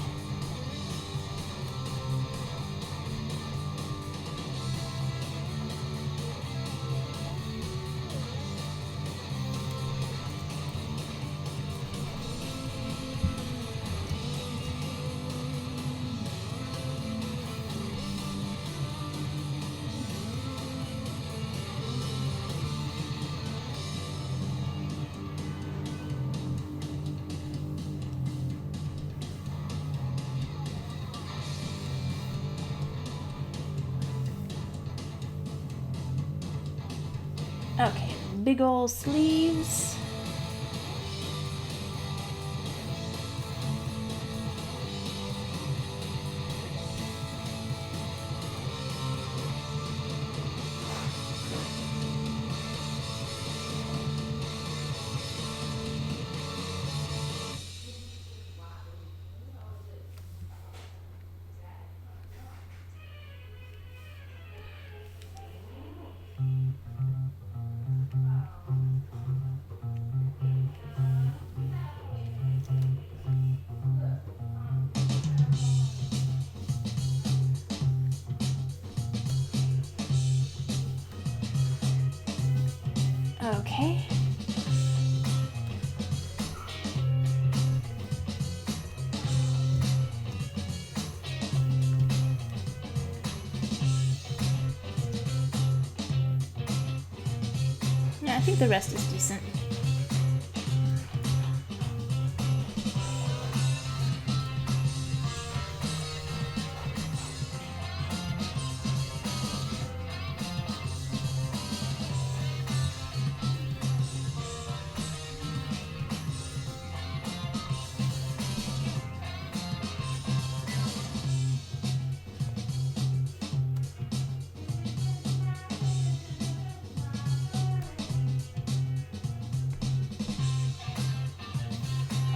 A: Okay, big ol' sleeves. Okay. Yeah, I think the rest is decent.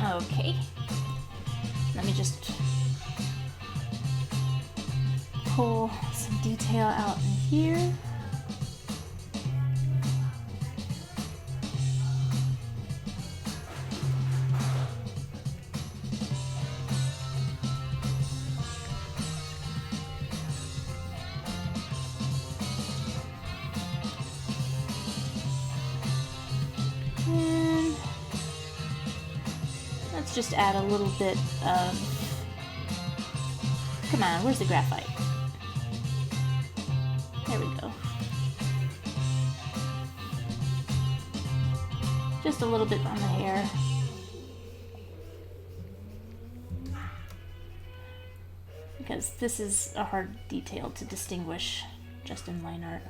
A: Okay. Let me just pull some detail out in here. And let's just add a little bit of... Come on, where's the graphite? There we go. Just a little bit on the hair. Because this is a hard detail to distinguish just in line art.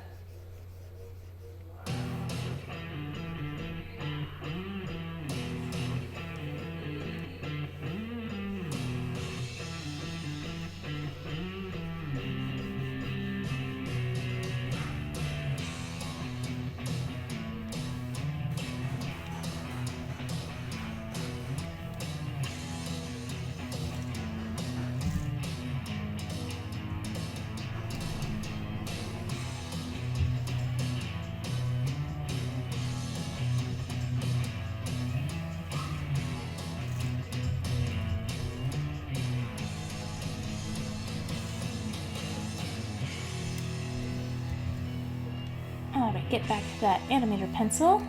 A: Alright, get back to that animator pencil.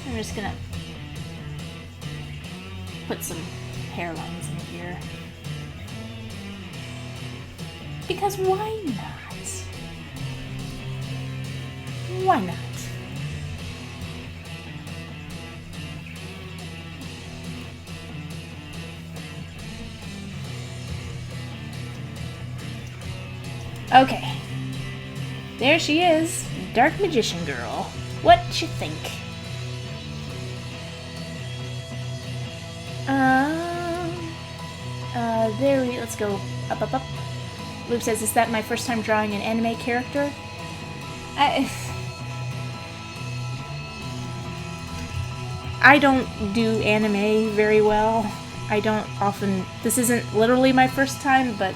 A: I'm just gonna put some hairlines in here. Because why not? Why not? Okay. There she is, Dark Magician Girl. What you think? Let's go Up, up, up. Luke says, is that my first time drawing an anime character? I don't do anime very well. I don't often... This isn't literally my first time, but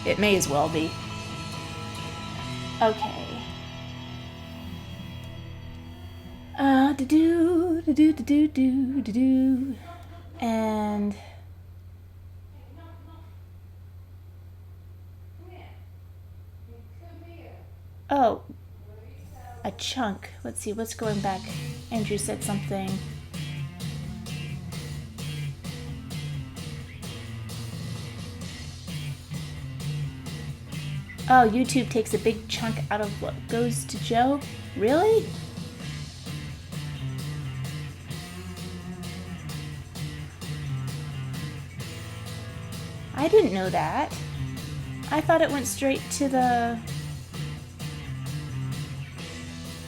A: it may as well be. Okay. And... Oh. A chunk. Let's see, what's going back? Andrew said something. Oh, YouTube takes a big chunk out of what goes to Joe? Really? I didn't know that. I thought it went straight to the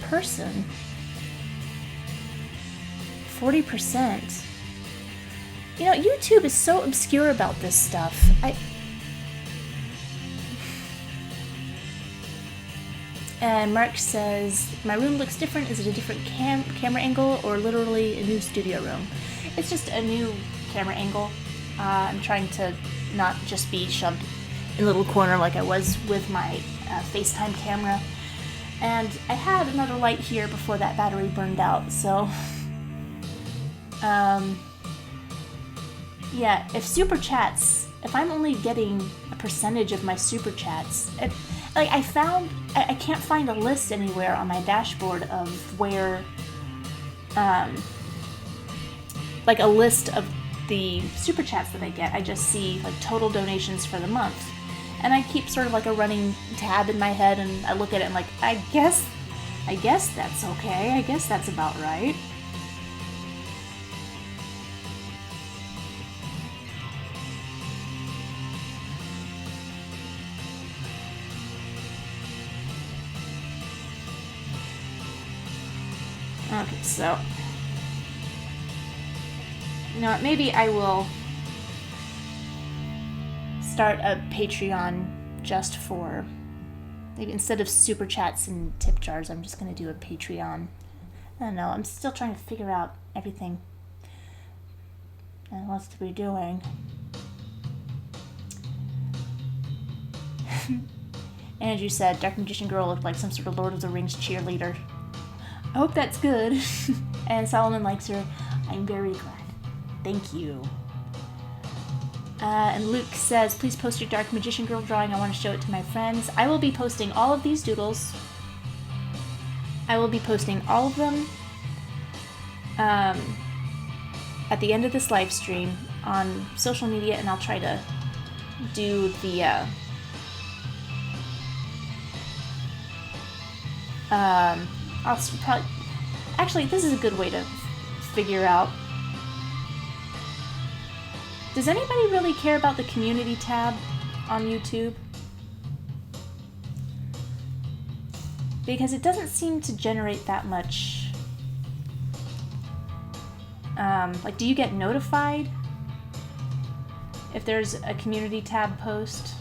A: person. 40%. You know, YouTube is so obscure about this stuff. And Mark says, my room looks different. Is it a different camera angle or literally a new studio room? It's just a new camera angle. I'm trying to not just be shoved in a little corner like I was with my FaceTime camera. And I had another light here before that battery burned out, so... yeah, if Super Chats, if I'm only getting a percentage of my Super Chats... Like, I can't find a list anywhere on my dashboard of where, like a list of the Super Chats that I get. I just see, like, total donations for the month. And I keep sort of like a running tab in my head, and I look at it and like, I guess that's okay. I guess that's about right. Okay, so, you know what, maybe I will start a Patreon just for, maybe instead of Super Chats and tip jars, I'm just going to do a Patreon. I don't know, I'm still trying to figure out everything and what's to be doing. Andrew said, Dark Magician Girl looked like some sort of Lord of the Rings cheerleader. I hope that's good. And Solomon likes her. I'm very glad. Thank you. And Luke says, please post your Dark Magician Girl drawing. I want to show it to my friends. I will be posting all of these doodles. I will be posting all of them at the end of this live stream on social media, and I'll try to do the I'll probably... Actually, this is a good way to figure out. Does anybody really care about the community tab on YouTube? Because it doesn't seem to generate that much... like, do you get notified if there's a community tab post?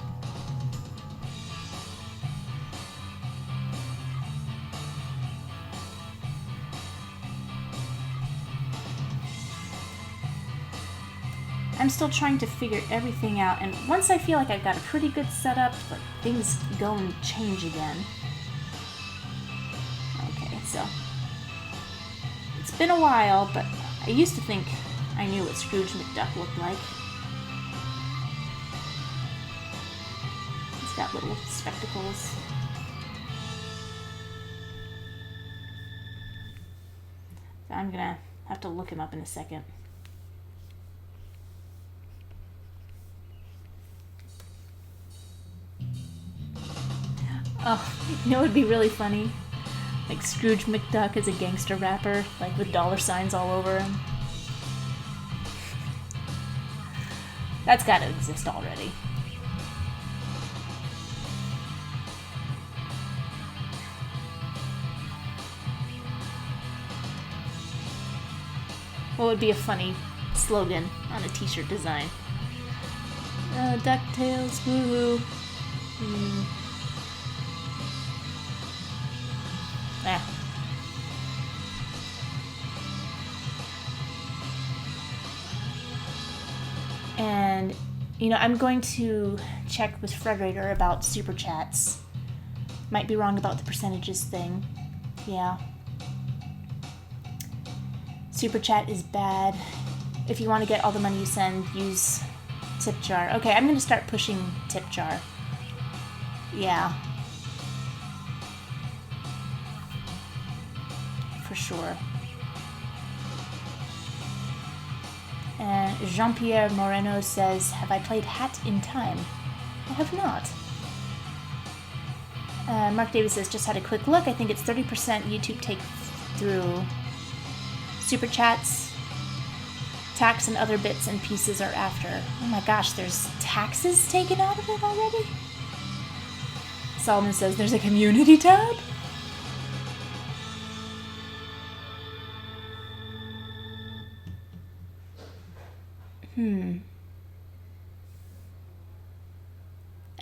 A: I'm still trying to figure everything out, and once I feel like I've got a pretty good setup, but things go and change again. Okay, so it's been a while, but I used to think I knew what Scrooge McDuck looked like. He's got little spectacles. So I'm gonna have to look him up in a second. Oh, you know what would be really funny? Like Scrooge McDuck as a gangster rapper, like with dollar signs all over him. That's gotta exist already. What would be a funny slogan on a t-shirt design? DuckTales, woohoo. And, you know, I'm going to check with Frederator about super chats. Might be wrong about the percentages thing. Yeah. Super chat is bad. If you want to get all the money you send, use tip jar. Okay, I'm going to start pushing tip jar. Yeah. For sure. And Jean-Pierre Moreno says, have I played Hat in Time? I have not. Mark Davis says, just had a quick look. I think it's 30% YouTube take through. Super chats, tax, and other bits and pieces are after. Oh my gosh, there's taxes taken out of it already? Solomon says, there's a community tab?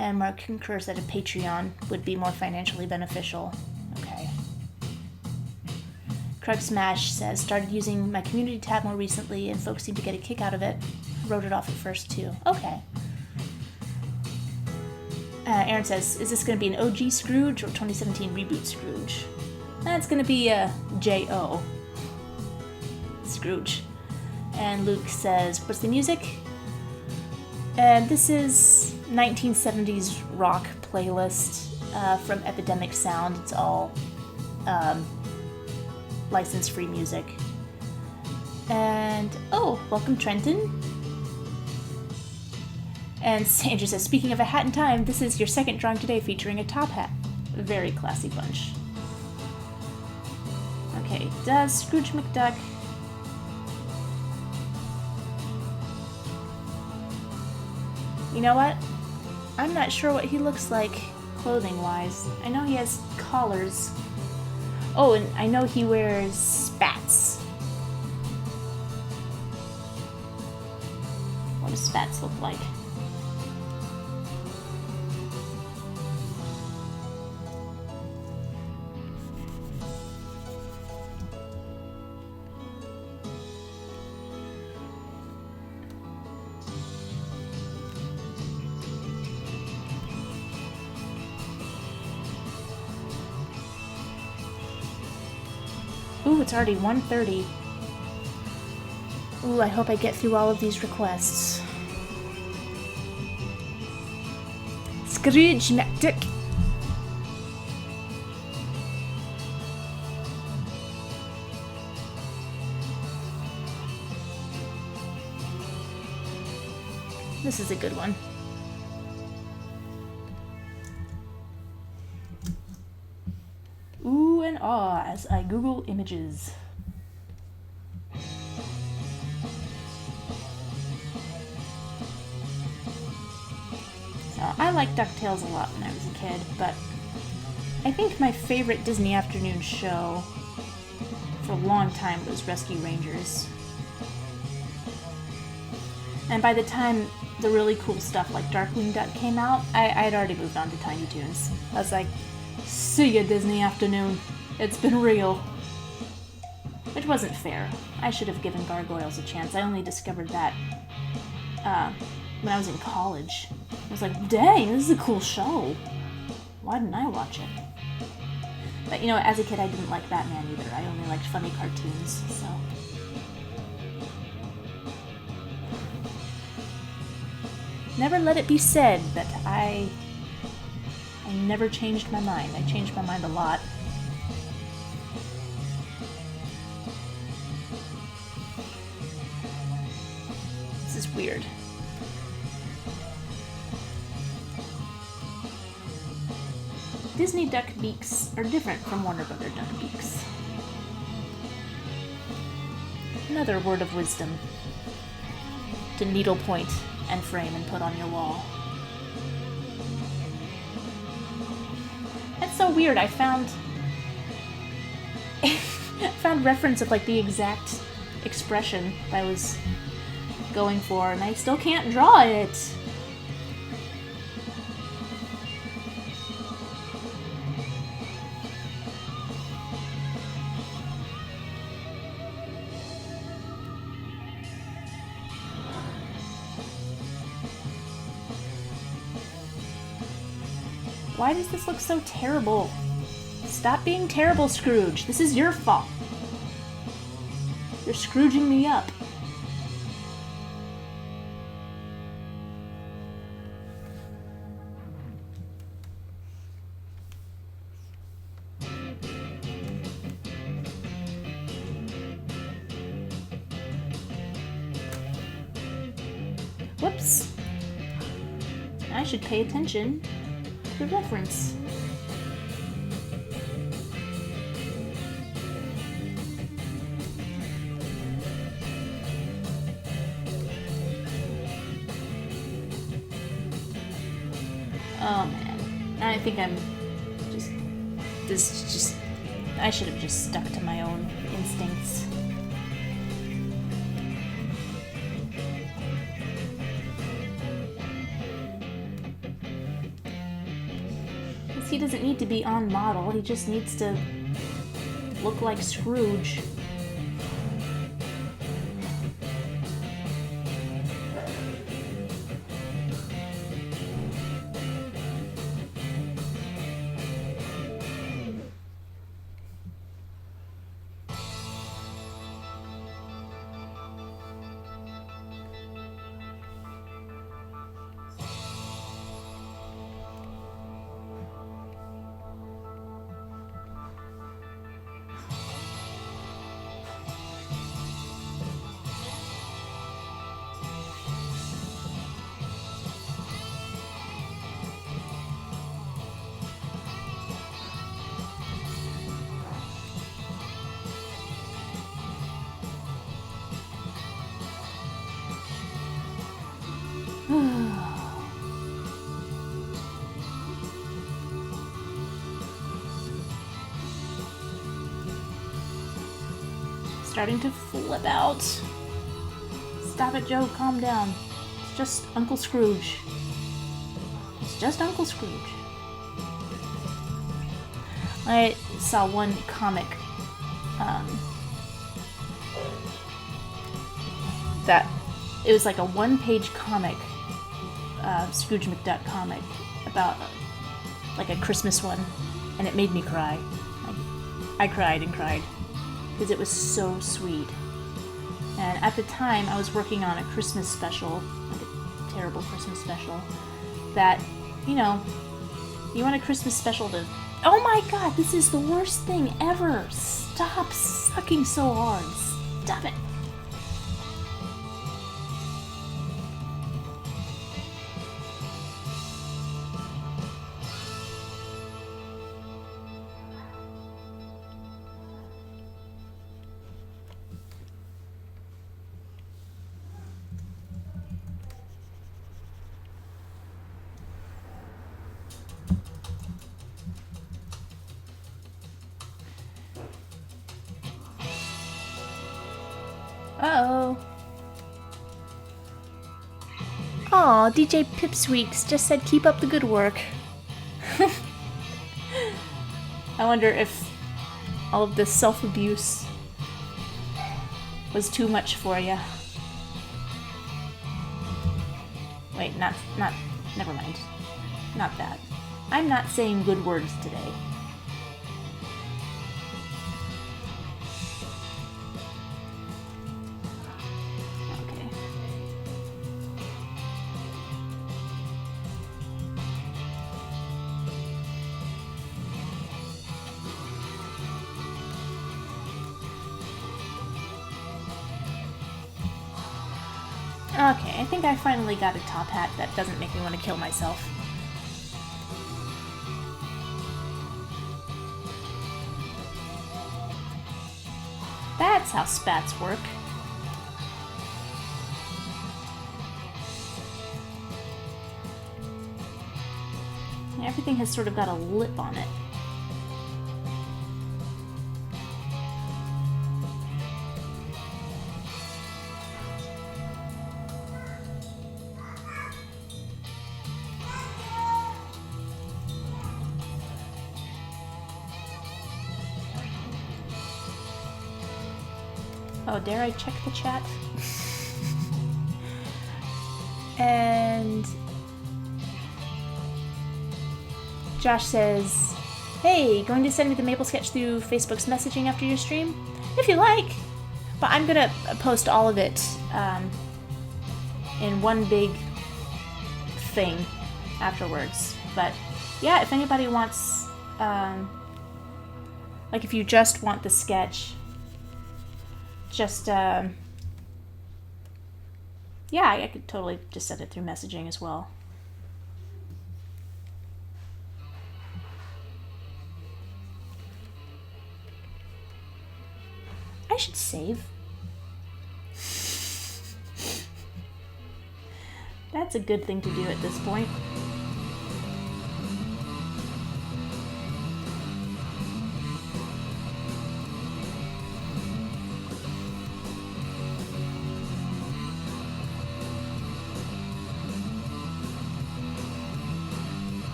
A: And Mark concurs that a Patreon would be more financially beneficial. Okay. Krug Smash says, started using my community tab more recently and folks seem to get a kick out of it. Wrote it off at first too. Okay. Aaron says, is this going to be an OG Scrooge or 2017 reboot Scrooge? That's going to be a J.O. Scrooge. And Luke says, what's the music? This is 1970s rock playlist from Epidemic Sound. It's all license-free music. And, oh, welcome Trenton. And Sandra says, speaking of a hat in time, this is your second drawing today featuring a top hat. A very classy bunch. Okay, does Scrooge McDuck... You know what? I'm not sure what he looks like clothing-wise. I know he has collars. Oh, and I know he wears spats. What do spats look like? Ooh, it's already 1:30. Ooh, I hope I get through all of these requests. Scrooge McDuck. This is a good one. Ooh and ah as I Google images. So I liked DuckTales a lot when I was a kid, but I think my favorite Disney afternoon show for a long time was Rescue Rangers. And by the time the really cool stuff like Darkwing Duck came out, I'd already moved on to Tiny Toons. I was like, see ya, Disney afternoon. It's been real. Which wasn't fair. I should have given Gargoyles a chance. I only discovered that when I was in college. I was like, dang, this is a cool show. Why didn't I watch it? But, you know, as a kid, I didn't like Batman either. I only liked funny cartoons, so... Never let it be said that I never changed my mind. I changed my mind a lot. This is weird. Disney duck beaks are different from Warner Brother duck beaks. Another word of wisdom to needlepoint and frame and put on your wall. That's so weird. I found reference of like the exact expression I was going for, and I still can't draw it. Why does this look so terrible? Stop being terrible, Scrooge. This is your fault. You're Scrooging me up. Whoops. I should pay attention to the reference. Oh man, I think I'm just, I should have just stuck to my own instincts. He doesn't need to be on model, he just needs to look like Scrooge. Starting to flip out. Stop it, Joe. Calm down. It's just Uncle Scrooge. It's just Uncle Scrooge. I saw one comic that it was like a one-page comic, Scrooge McDuck comic about like a Christmas one, and it made me cry. I cried and cried because it was so sweet. And at the time, I was working on a Christmas special, like a terrible Christmas special, that, you know, you want a Christmas special to... Oh my god, this is the worst thing ever! Stop sucking so hard. Stop it! Uh-oh. Aw, DJ Pipsweeks just said keep up the good work. I wonder if all of this self-abuse was too much for you. Wait, never mind. Not that. I'm not saying good words today. Okay, I think I finally got a top hat that doesn't make me want to kill myself. That's how spats work. Everything has sort of got a lip on it. Oh, dare I check the chat? And Josh says, hey, going to send me the Maple sketch through Facebook's messaging after your stream? If you like. But I'm gonna post all of it in one big thing afterwards. But yeah, if anybody wants, like if you just want the sketch, just, yeah, I could totally just send it through messaging as well. I should save. That's a good thing to do at this point.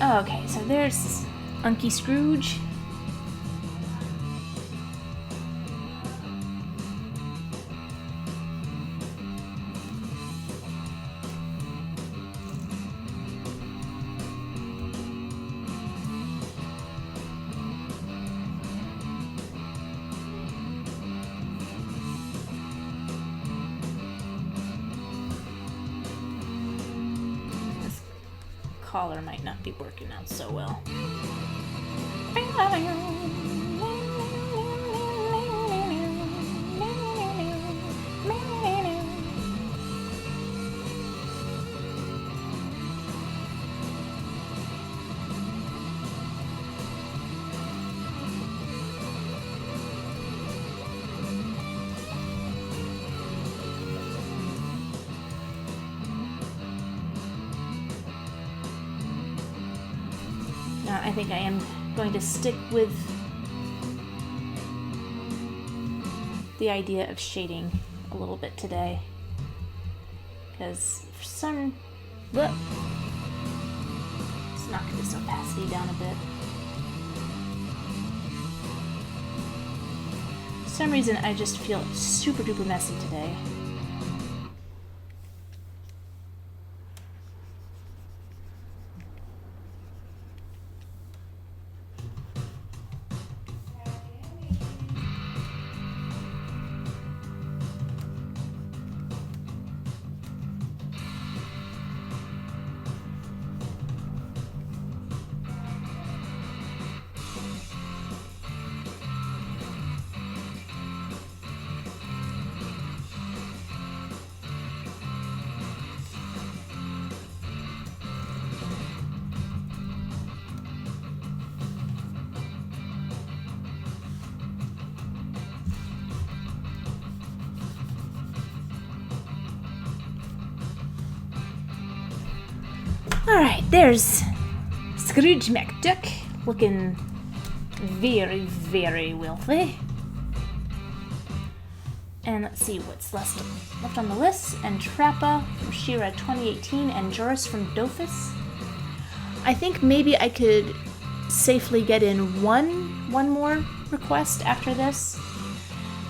A: Okay, so there's Unky Scrooge. Collar might not be working out so well. I think I am going to stick with the idea of shading a little bit today, because for some, let's knock this opacity down a bit. For some reason I just feel super duper messy today. Alright, there's Scrooge McDuck, looking very, very wealthy. And let's see what's left on the list. Entrappa from She-Ra 2018 and Joris from Dofus. I think maybe I could safely get in one more request after this.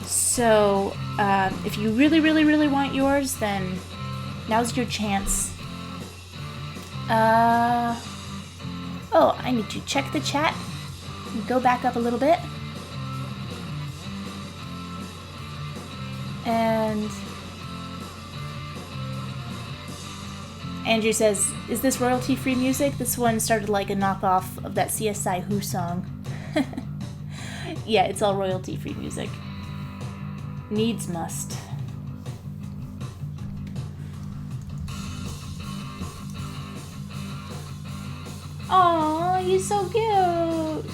A: So if you really, really, really want yours, then now's your chance. Oh, I need to check the chat. Go back up a little bit. And Andrew says, is this royalty-free music? This one started like a knockoff of that CSI Who song. Yeah, it's all royalty-free music. Needs must. Aw, he's so cute!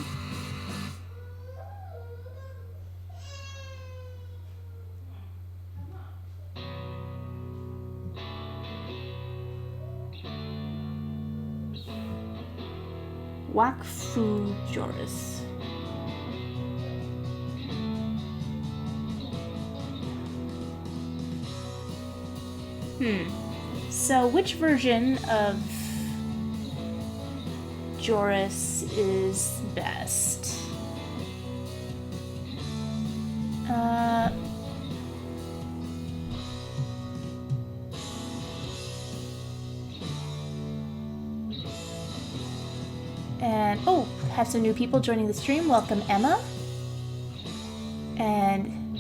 A: Wakfu Joris. So which version of Joris is best? And, oh, have some new people joining the stream. Welcome, Emma. And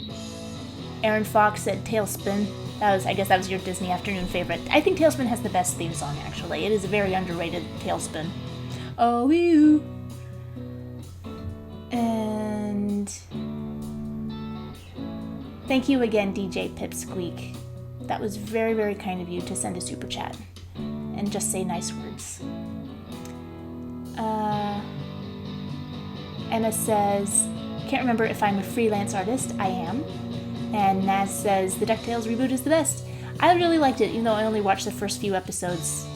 A: Aaron Fox said Tailspin. I guess that was your Disney afternoon favorite. I think Tailspin has the best theme song, actually. It is a very underrated Tailspin. Oh, you. And thank you again, DJ Pipsqueak. That was very, very kind of you to send a super chat and just say nice words. Emma says, can't remember if I'm a freelance artist. I am. And Naz says, the DuckTales reboot is the best. I really liked it, even though I only watched the first few episodes.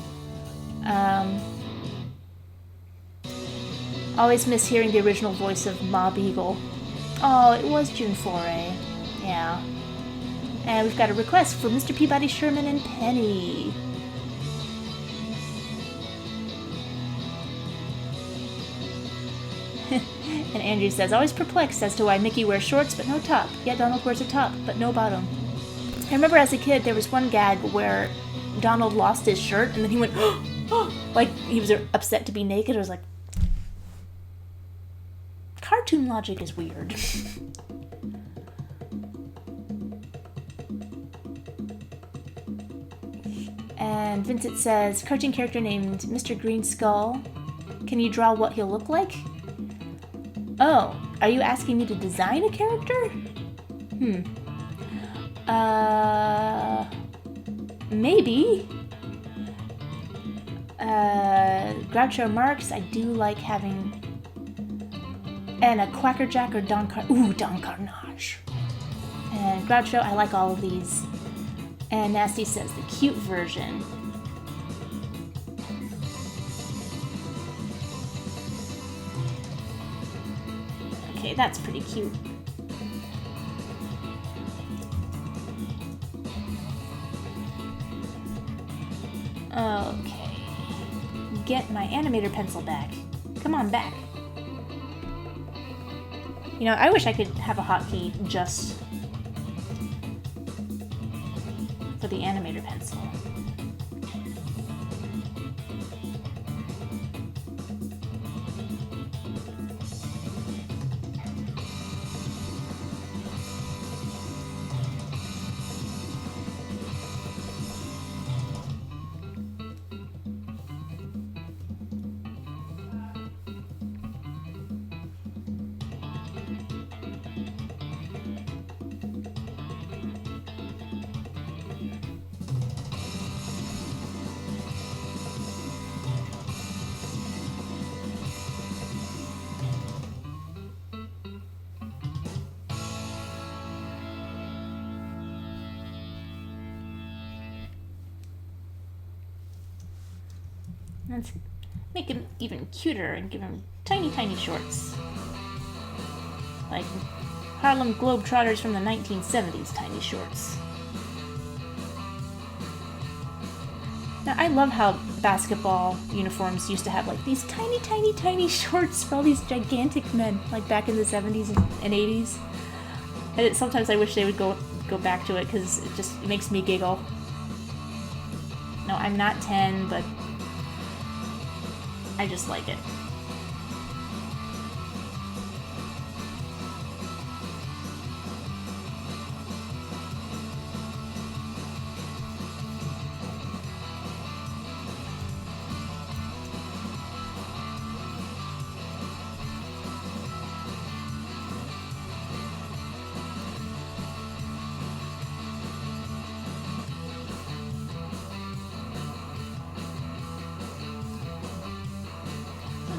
A: Always miss hearing the original voice of Ma Beagle. Oh, it was June Foray. Yeah. And we've got a request for Mr. Peabody Sherman and Penny. And Andrew says, always perplexed as to why Mickey wears shorts but no top, yet Donald wears a top but no bottom. I remember as a kid there was one gag where Donald lost his shirt and then he went, like he was upset to be naked. I was like, cartoon logic is weird. And Vincent says, cartoon character named Mr. Green Skull. Can you draw what he'll look like? Oh, are you asking me to design a character? Maybe. Groucho Marx, I do like having... And a Quacker Jack or Don Carnage. And Groucho, I like all of these. And Nasty says the cute version. Okay, that's pretty cute. Okay. Get my animator pencil back. Come on back. You know, I wish I could have a hotkey just for the animator pencil. Let's make him even cuter and give him tiny, tiny shorts. Like Harlem Globetrotters from the 1970s tiny shorts. Now, I love how basketball uniforms used to have like these tiny, tiny, tiny shorts for all these gigantic men, like back in the 70s and 80s. And sometimes I wish they would go back to it because it makes me giggle. No, I'm not 10, but I just like it.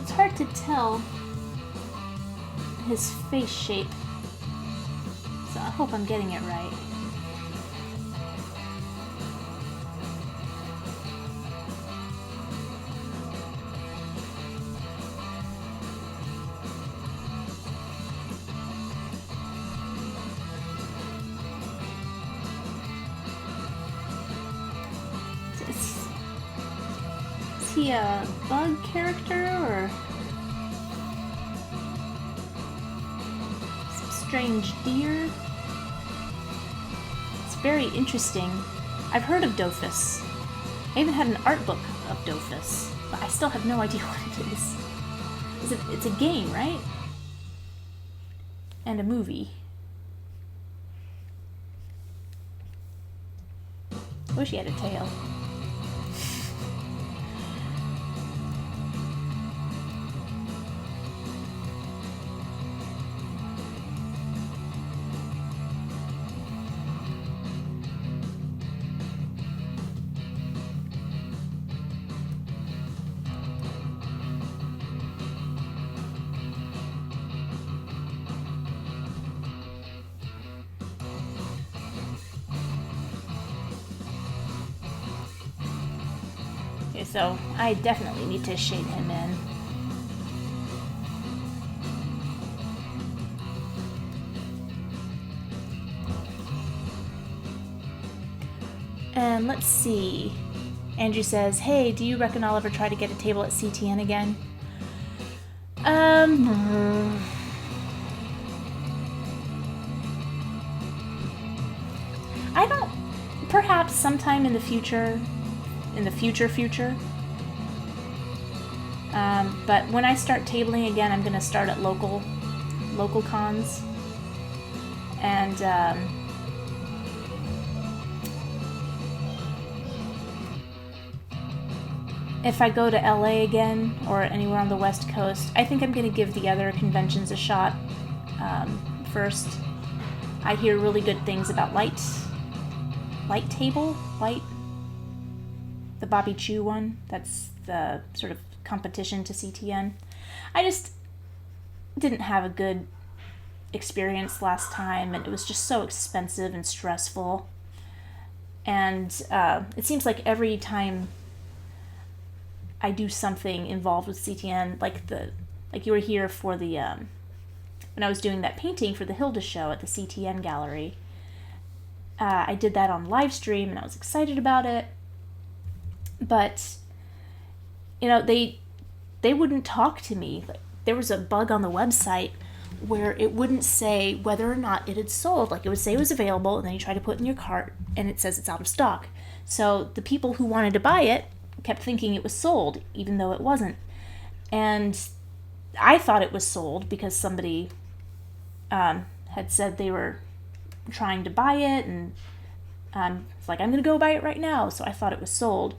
A: It's hard to tell his face shape, so I hope I'm getting it right. Is he a bug character or some strange deer? It's very interesting. I've heard of Dofus. I even had an art book of Dofus, but I still have no idea what it is. It's a game, right? And a movie. I wish he had a tail. Okay, so I definitely need to shade him in. And let's see. Andrew says, hey, do you reckon I'll ever try to get a table at CTN again? I don't... Perhaps sometime in the future. But when I start tabling again, I'm going to start at local cons. And... if I go to LA again, or anywhere on the West Coast, I think I'm going to give the other conventions a shot first. I hear really good things about Light Table? The Bobby Chu one. That's the sort of competition to CTN. I just didn't have a good experience last time, and it was just so expensive and stressful. And it seems like every time I do something involved with CTN, like you were here for the when I was doing that painting for the Hilda show at the CTN gallery. I did that on live stream and I was excited about it, but they wouldn't talk to me. Like, there was a bug on the website where it wouldn't say whether or not it had sold. Like, it would say it was available, and then you try to put it in your cart and it says it's out of stock. So the people who wanted to buy it kept thinking it was sold, even though it wasn't. And I thought it was sold because somebody had said they were trying to buy it, and it's like, I'm going to go buy it right now. So I thought it was sold.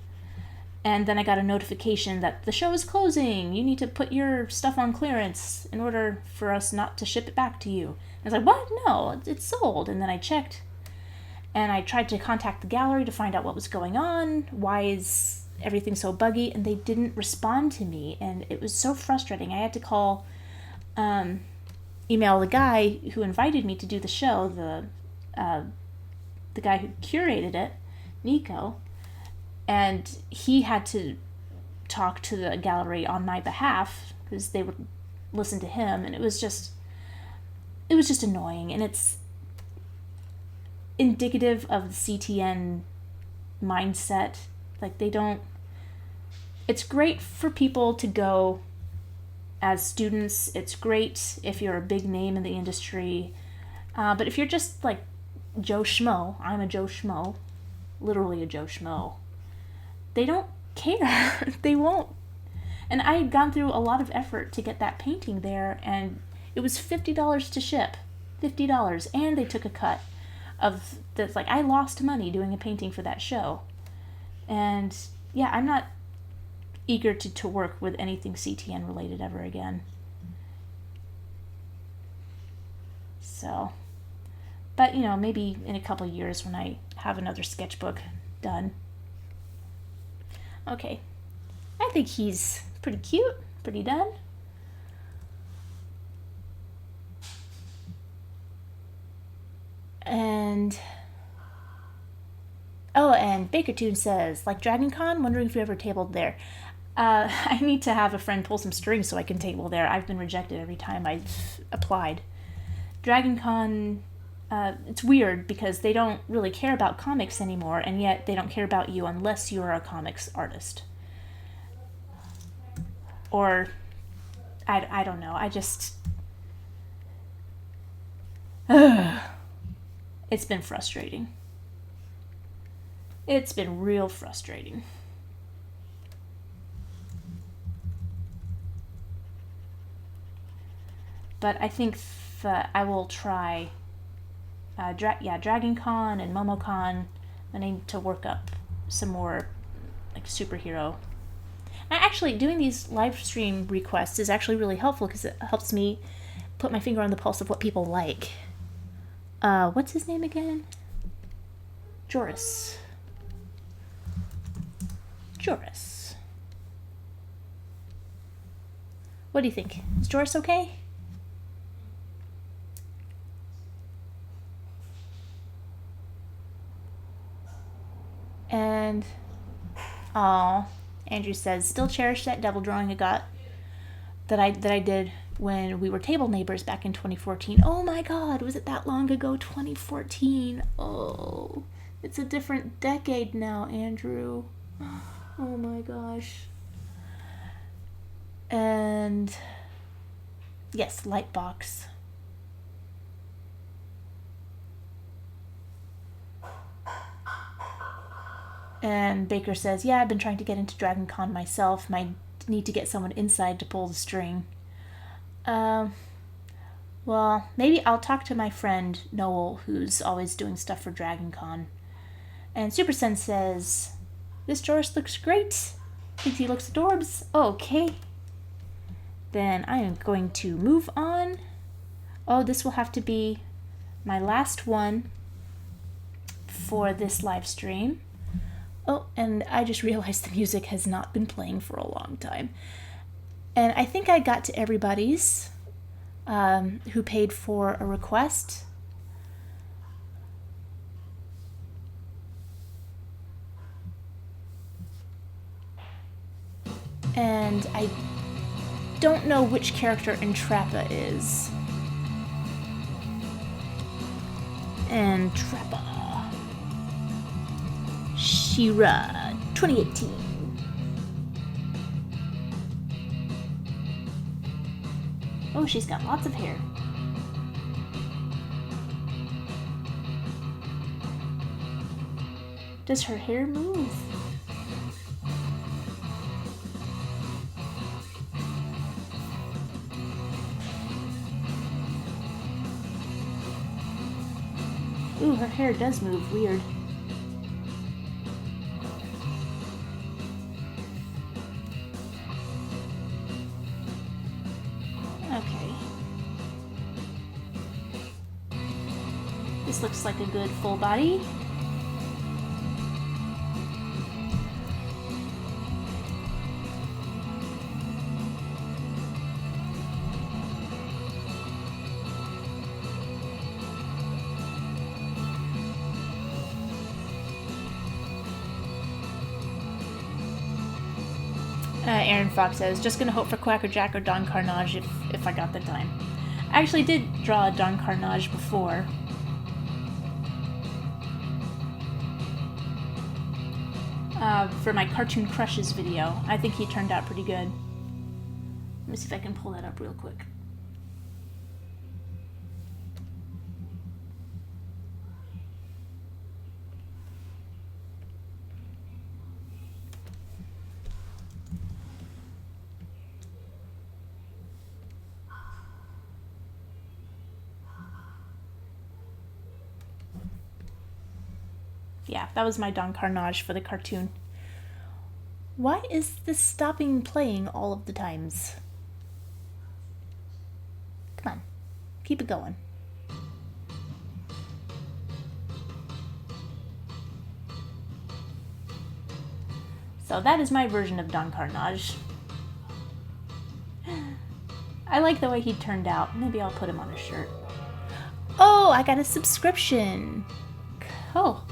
A: And then I got a notification that the show is closing. You need to put your stuff on clearance in order for us not to ship it back to you. And I was like, what? No, it's sold. And then I checked, and I tried to contact the gallery to find out what was going on. Why is everything so buggy? And they didn't respond to me, and it was so frustrating. I had to call, email the guy who invited me to do the show, the guy who curated it, Nico, and he had to talk to the gallery on my behalf because they would listen to him, and it was just annoying, and it's indicative of the CTN mindset. Like, it's great for people to go as students. It's great if you're a big name in the industry. But if you're just like Joe Schmo, I'm a Joe Schmo, literally a Joe Schmo, they don't care. They won't. And I had gone through a lot of effort to get that painting there, and it was $50 to ship. $50. And they took a cut of this. Like, I lost money doing a painting for that show. And yeah, I'm not eager to work with anything CTN related ever again. So, but maybe in a couple of years when I have another sketchbook done. Okay, I think he's pretty cute, pretty done. And BakerTune says, like Dragon Con, wondering if you ever tabled there. I need to have a friend pull some strings so I can table there. I've been rejected every time I've applied. Dragon Con, it's weird because they don't really care about comics anymore, and yet they don't care about you unless you're a comics artist. Or, I don't know. I just... It's been frustrating. It's been real frustrating. But I think that I will try Dragon Con and MomoCon. I need to work up some more like superhero. Actually, doing these live stream requests is actually really helpful because it helps me put my finger on the pulse of what people like. What's his name again? Joris. Joris. What do you think? Is Joris okay? And Andrew says, still cherish that devil drawing I got that I did when we were table neighbors back in 2014. Oh my god, was it that long ago? 2014. Oh, it's a different decade now, Andrew. Oh my gosh. And yes, Lightbox. And Baker says, yeah, I've been trying to get into Dragon Con myself. Might need to get someone inside to pull the string. Well, maybe I'll talk to my friend Noel, who's always doing stuff for Dragon Con. And Super Sen says, this Joris looks great. Thinks he looks adorbs. Okay. Then I am going to move on. Oh, this will have to be my last one for this live stream. Oh, and I just realized the music has not been playing for a long time. And I think I got to everybody's who paid for a request. And I don't know which character Entrappa is. Entrappa. She-Ra 2018. Oh, she's got lots of hair. Does her hair move? Ooh, her hair does move. Weird. Okay. This looks like a good full body. Aaron Fox says, just gonna hope for Quackerjack or Don Carnage if I got the time. I actually did draw Don Carnage before. For my Cartoon Crushes video. I think he turned out pretty good. Let me see if I can pull that up real quick. Yeah, that was my Don Carnage for the cartoon. Why is this stopping playing all of the times? Come on, keep it going. So that is my version of Don Carnage. I like the way he turned out. Maybe I'll put him on a shirt. Oh, I got a subscription. Oh.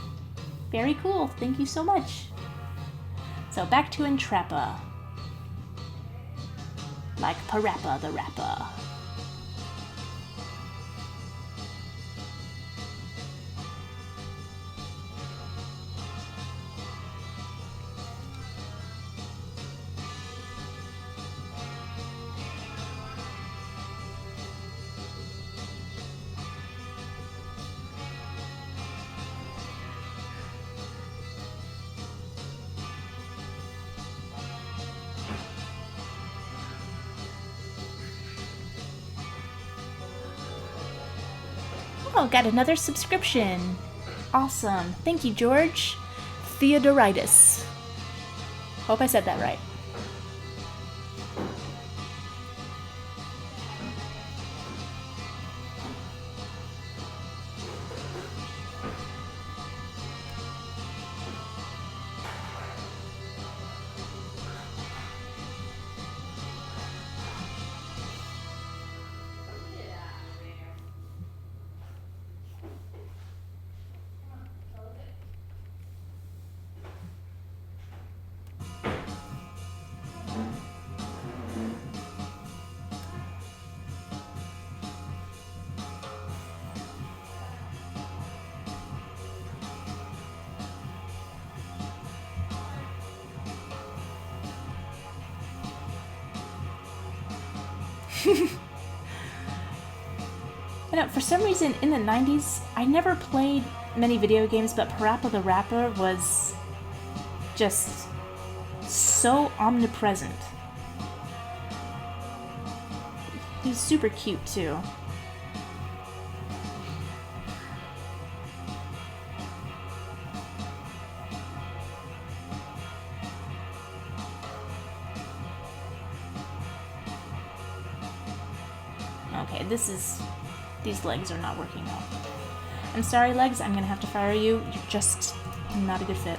A: Very cool. Thank you so much. So back to Entrappa. Like Parappa the Rapper. Oh, got another subscription. Awesome. Thank you, George. Theodoritis. Hope I said that right. For some reason, in the 90s, I never played many video games, but Parappa the Rapper was just so omnipresent. He's super cute, too. Okay, these legs are not working out. I'm sorry, legs, I'm gonna have to fire you. You're just not a good fit.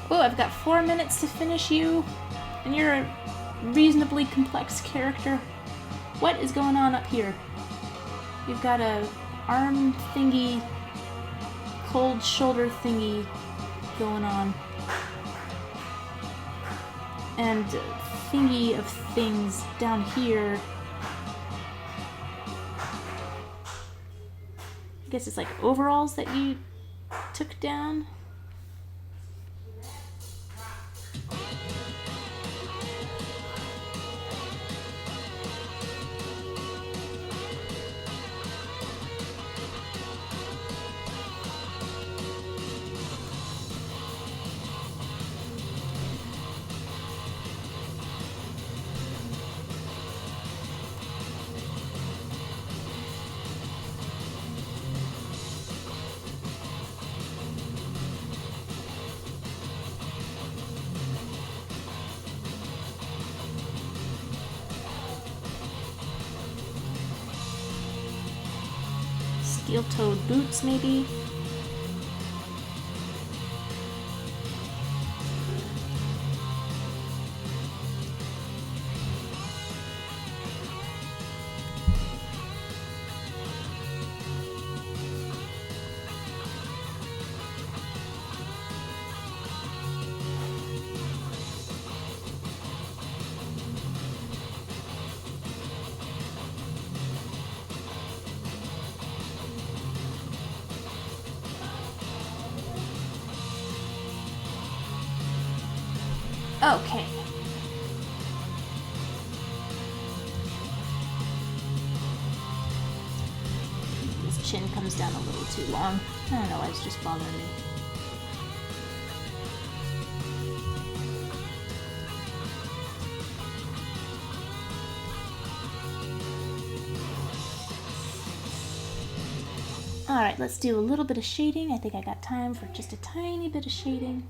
A: Oh, I've got 4 minutes to finish you, and you're a reasonably complex character. What is going on up here? You've got a arm thingy, cold shoulder thingy going on. And thingy of things down here. I guess it's like overalls that you took down. Steel-toed boots, maybe? Okay. His chin comes down a little too long. I don't know why it's just bothering me. Alright, let's do a little bit of shading. I think I got time for just a tiny bit of shading.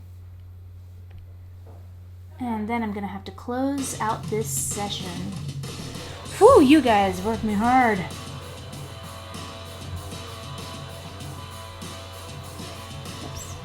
A: And then I'm gonna have to close out this session. Whew, you guys worked me hard. Oops.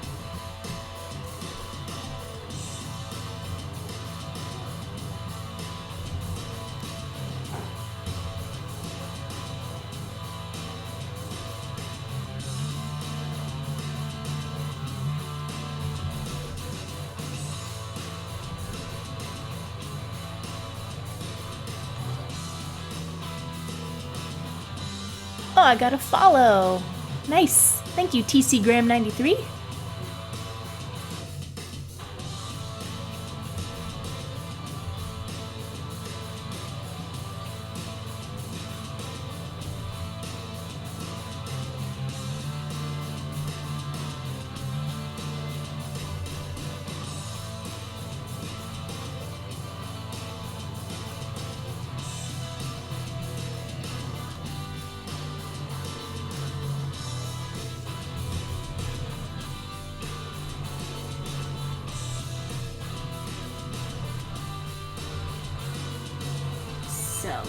A: Oh, I got a follow. Nice. Thank you, TC Graham 93.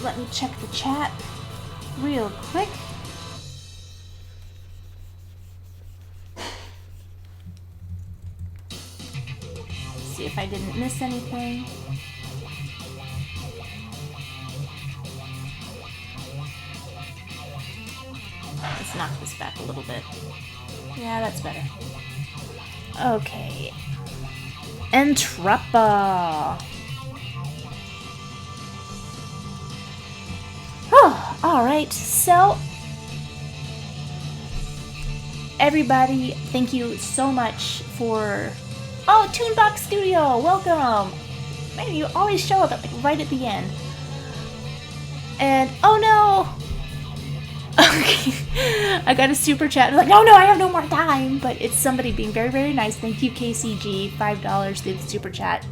A: let me check the chat real quick. See if I didn't miss anything. Let's knock this back a little bit. Yeah, that's better. Okay. Entrappa. Oh, alright, so everybody, thank you so much for... Oh, Toonbox Studio, welcome! Man, you always show up like right at the end. And, oh no! Okay, I got a super chat. I'm like, no, I have no more time. But it's somebody being very, very nice. Thank you, KCG, $5 through the super chat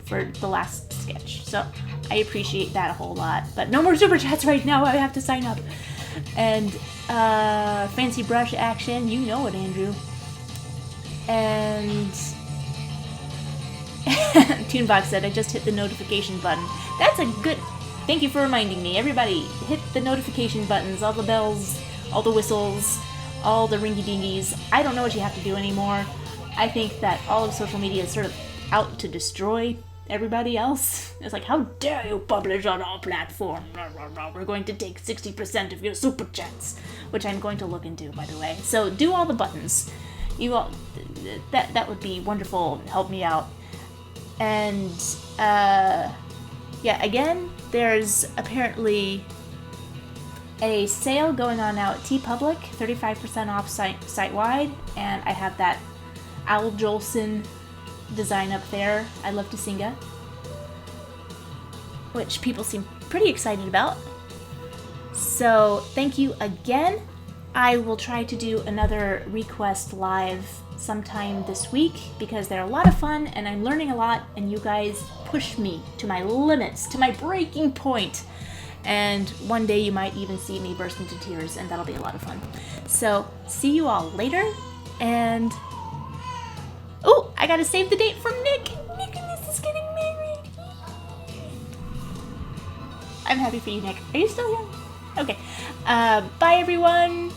A: for the last sketch. So I appreciate that a whole lot. But no more super chats right now. I have to sign up. And Fancy Brush Action, you know it, Andrew. And Toonbox said, I just hit the notification button. That's a good... Thank you for reminding me. Everybody, hit the notification buttons, all the bells, all the whistles, all the ringy-dingies. I don't know what you have to do anymore. I think that all of social media is sort of out to destroy everybody else. It's like, how dare you publish on our platform? We're going to take 60% of your super chats, which I'm going to look into, by the way. So do all the buttons. You all, that would be wonderful. Help me out. And yeah, again, there's apparently a sale going on now at TeePublic, 35% off site-wide, and I have that Al Jolson design up there, I Love to Singa, which people seem pretty excited about. So thank you again. I will try to do another request live sometime this week because they're a lot of fun and I'm learning a lot and you guys push me to my limits, to my breaking point. And one day you might even see me burst into tears and that'll be a lot of fun. So see you all later and... Oh, I gotta save the date from Nick. Nicholas is getting married. I'm happy for you, Nick. Are you still here? Okay. Bye everyone.